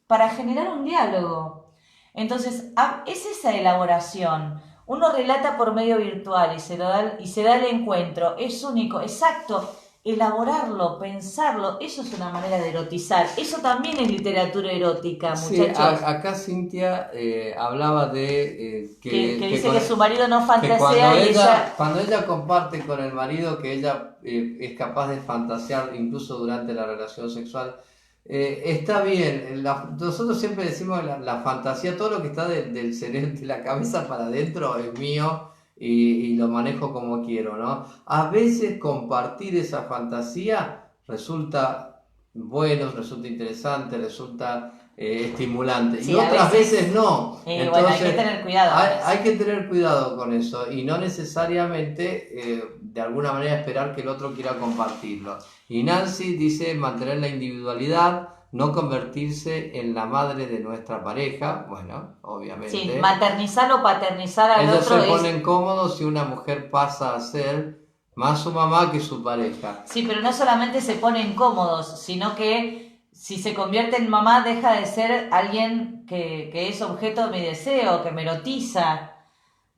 Para generar un diálogo. Entonces, es esa elaboración. Uno relata por medio virtual y se da el encuentro. Es único, exacto. Elaborarlo, pensarlo, eso es una manera de erotizar. Eso también es literatura erótica, muchachos. Sí, acá Cintia hablaba de que dice que su marido no fantasea cuando ella comparte con el marido que ella es capaz de fantasear incluso durante la relación sexual. Está bien, nosotros siempre decimos la fantasía, todo lo que está del cerebro, de la cabeza para adentro es mío y lo manejo como quiero, ¿no? A veces compartir esa fantasía resulta bueno, resulta interesante, resulta estimulante, sí, y otras veces no. Entonces, bueno, hay que tener cuidado. Hay que tener cuidado con eso y no necesariamente de alguna manera esperar que el otro quiera compartirlo. Y Nancy dice mantener la individualidad, no convertirse en la madre de nuestra pareja, bueno, obviamente. Sí, maternizar o paternizar al otro. Ellos se ponen cómodos si una mujer pasa a ser más su mamá que su pareja. Sí, pero no solamente se ponen cómodos, sino que si se convierte en mamá deja de ser alguien que es objeto de mi deseo, que me erotiza.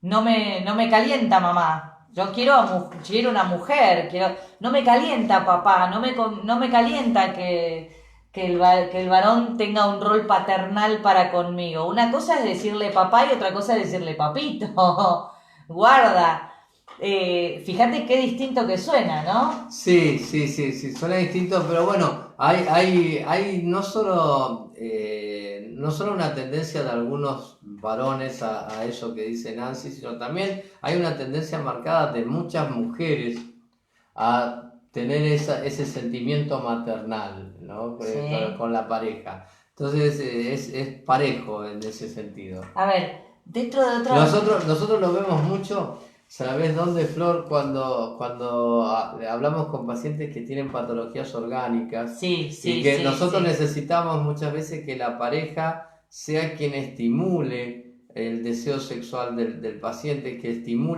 No me calienta mamá. Yo quiero una mujer, no me calienta papá, no me calienta que el varón tenga un rol paternal para conmigo. Una cosa es decirle papá y otra cosa es decirle papito. Guarda. Fíjate qué distinto que suena, ¿no? Sí, suena distinto, pero bueno, hay no solo una tendencia de algunos varones a eso que dice Nancy, sino también hay una tendencia marcada de muchas mujeres a tener ese sentimiento maternal, ¿no? Sí. Con la pareja. Entonces es parejo en ese sentido. A ver, dentro de otro... Nosotros lo vemos mucho. ¿Sabes dónde, Flor? Cuando hablamos con pacientes que tienen patologías orgánicas Sí, y sí, que sí, nosotros sí. necesitamos muchas veces que la pareja sea quien estimule el deseo sexual del paciente, que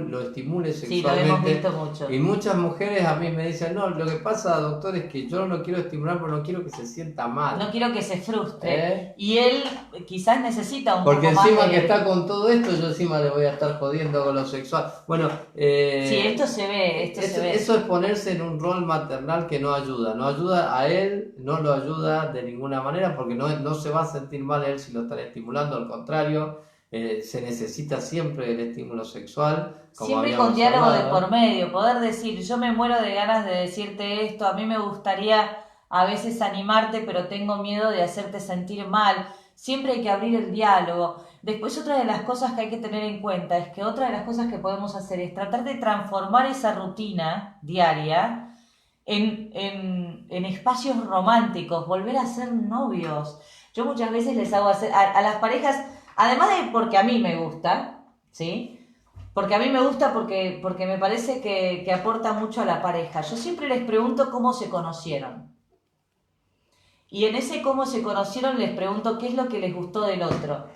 lo estimule Sí, lo hemos sexualmente. visto Y mucho. muchas mujeres a mí me dicen, no, lo que pasa, doctor, es que yo no lo quiero estimular, pero no quiero que se sienta No mal. quiero que se frustre. ¿Eh? Y él quizás necesita un Porque poco más encima que está de... con todo esto, yo encima le voy a estar jodiendo con lo sexual. Bueno, Sí, esto se ve, esto se ve. eso es ponerse en un rol maternal que no ayuda a él, no lo ayuda de ninguna manera porque no se va a sentir mal él si lo están estimulando, al contrario, se necesita siempre el estímulo sexual, como Siempre con habíamos diálogo de por hablado. medio, poder decir, yo me muero de ganas de decirte esto, a mí me gustaría a veces animarte, pero tengo miedo de hacerte sentir mal. Siempre hay que abrir el diálogo. Después otra de las cosas que hay que tener en cuenta es que otra de las cosas que podemos hacer es tratar de transformar esa rutina diaria en espacios románticos, volver a ser novios. Yo muchas veces les hago hacer a las parejas, además de porque a mí me gusta, ¿sí? Porque a mí me gusta porque me parece que aporta mucho a la pareja. Yo siempre les pregunto cómo se conocieron. Y en ese cómo se conocieron les pregunto qué es lo que les gustó del otro.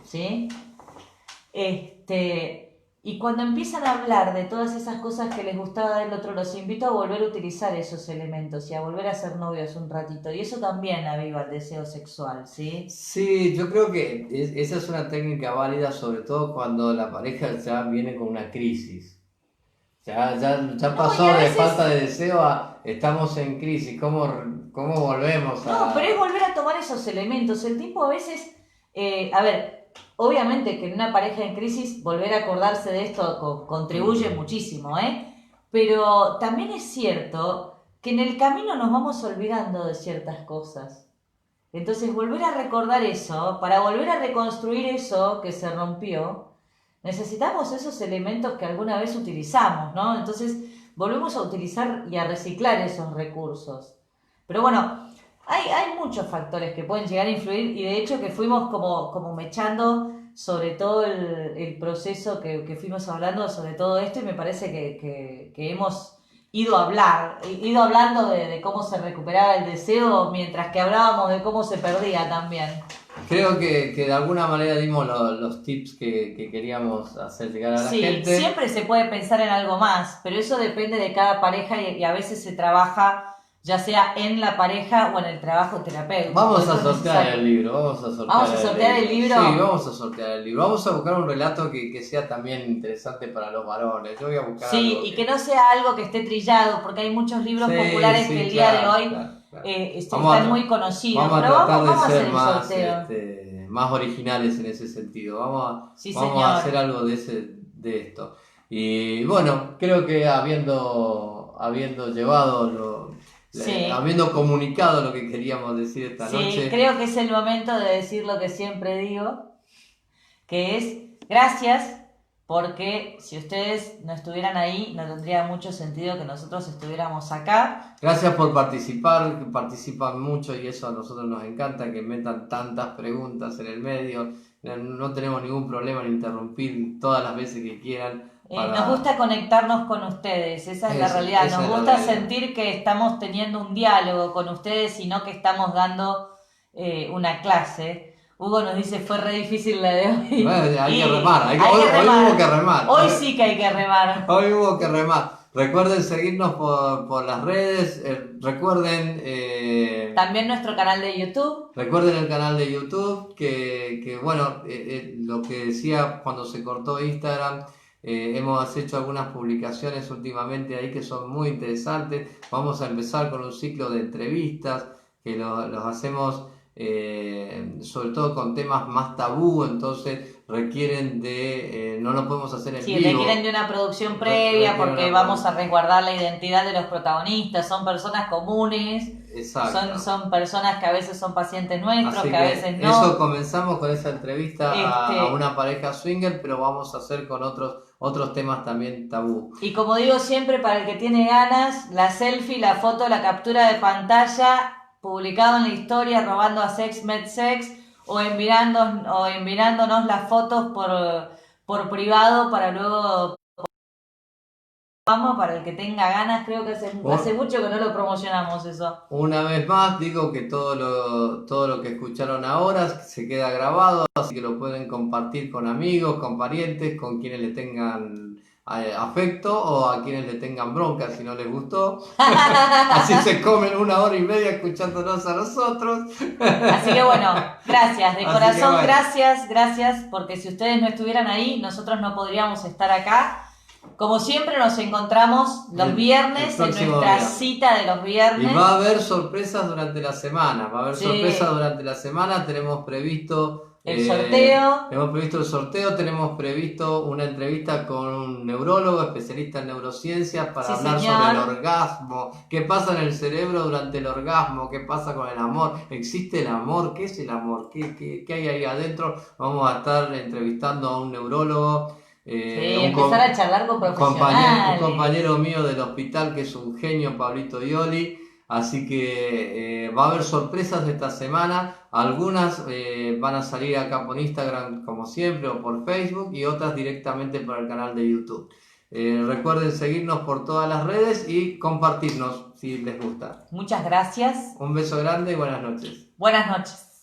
¿Sí? Y cuando empiezan a hablar de todas esas cosas que les gustaba del otro, los invito a volver a utilizar esos elementos y a volver a ser novios un ratito. Y eso también aviva el deseo sexual, ¿sí? Sí, yo creo que esa es una técnica válida, sobre todo cuando la pareja ya viene con una crisis. Ya No, y pasó a de veces falta de deseo a estamos en crisis. ¿Cómo volvemos no, pero es a...? volver a tomar esos elementos. El tipo a veces, a ver, obviamente que en una pareja en crisis volver a acordarse de esto contribuye Mm. muchísimo, ¿eh? Pero también es cierto que en el camino nos vamos olvidando de ciertas cosas. Entonces volver a recordar eso, para volver a reconstruir eso que se rompió, necesitamos esos elementos que alguna vez utilizamos, ¿no? Entonces volvemos a utilizar y a reciclar esos recursos. Pero bueno, hay muchos factores que pueden llegar a influir y de hecho que fuimos como mechando sobre todo el proceso que fuimos hablando sobre todo esto y me parece que hemos ido hablando de cómo se recuperaba el deseo mientras que hablábamos de cómo se perdía también. Creo que de alguna manera dimos los tips que queríamos hacer llegar a la Sí, gente. siempre se puede pensar en algo más, pero eso depende de cada pareja y a veces se trabaja ya sea en la pareja o en el trabajo terapéutico. Vamos a Eso es sortear el necesario. libro, vamos a Vamos sortear a el sortear el libro. libro. Sí, vamos a sortear el libro. Vamos a buscar un relato que sea también interesante para los varones. Yo voy a buscar Sí, algo y que que... no sea algo que esté trillado, porque hay muchos libros Sí, populares que sí, el día de claro, hoy claro, claro. están muy conocidos. Vamos a Pero tratar de vamos a hacer ser el sorteo. más originales en ese sentido. Sí, Vamos a señor. hacer algo de esto. Y bueno, creo que habiendo llevado Sí. habiendo comunicado lo que queríamos decir esta Sí, noche, creo que es el momento de decir lo que siempre digo, que es gracias, porque si ustedes no estuvieran ahí, no tendría mucho sentido que nosotros estuviéramos acá. gracias por participar, que participan mucho y eso a nosotros nos encanta, que metan tantas preguntas en el medio. No tenemos ningún problema en interrumpir todas las veces que quieran Nos gusta para... conectarnos con ustedes, esa es la realidad. Esa Nos es la gusta realidad. sentir que estamos teniendo un diálogo con ustedes y no que estamos dando una clase. Hugo nos dice, fue re difícil la de hoy. Bueno, hay que Y remar, hay que hoy hubo que remar. remar. Hoy sí que hay que remar. Hoy hubo que remar. Recuerden seguirnos por las redes, También nuestro canal de YouTube. recuerden el canal de YouTube, que bueno, lo que decía cuando se cortó Instagram, hemos hecho algunas publicaciones últimamente ahí que son muy interesantes. Vamos a empezar con un ciclo de entrevistas que los hacemos sobre todo con temas más tabú, entonces requieren no lo podemos hacer en Sí, vivo. requieren de una producción previa Requieren porque una vamos a producción. resguardar la identidad de los protagonistas. Son personas comunes, Exacto. son personas que a veces son pacientes nuestros, Así que a que veces eso no. comenzamos con esa entrevista a Este, una pareja swinger, pero vamos a hacer con otros temas también tabú. y como digo siempre, para el que tiene ganas, la selfie, la foto, la captura de pantalla, publicado en la historia, robando a Sex Med Sex, o enviándonos las fotos por privado para luego Vamos, para el que tenga ganas, creo que hace mucho que no lo promocionamos eso. Una vez más digo que todo lo que escucharon ahora se queda grabado, así que lo pueden compartir con amigos, con parientes, con quienes le tengan afecto o a quienes le tengan bronca si no les gustó. Así se comen 1 hora y media escuchándonos a nosotros. Así que bueno, gracias, de corazón, bueno. gracias, porque si ustedes no estuvieran ahí, nosotros no podríamos estar acá. Como siempre nos encontramos los viernes en nuestra cita de los viernes. Y va a haber sorpresas durante la semana. Tenemos previsto el sorteo. Tenemos previsto una entrevista con un neurólogo especialista en neurociencias para hablar sobre el orgasmo. ¿Qué pasa en el cerebro durante el orgasmo? ¿Qué pasa con el amor? ¿Existe el amor? ¿Qué es el amor? ¿Qué hay ahí adentro? Vamos a estar entrevistando a un neurólogo. Empezar a charlar con profesionales. Un compañero mío del hospital que es un genio, Pablito Ioli. Así que va a haber sorpresas esta semana. Algunas van a salir acá por Instagram como siempre o por Facebook y otras directamente por el canal de YouTube. Recuerden seguirnos por todas las redes y compartirnos si les gusta. Muchas gracias. Un beso grande y buenas noches. Buenas noches.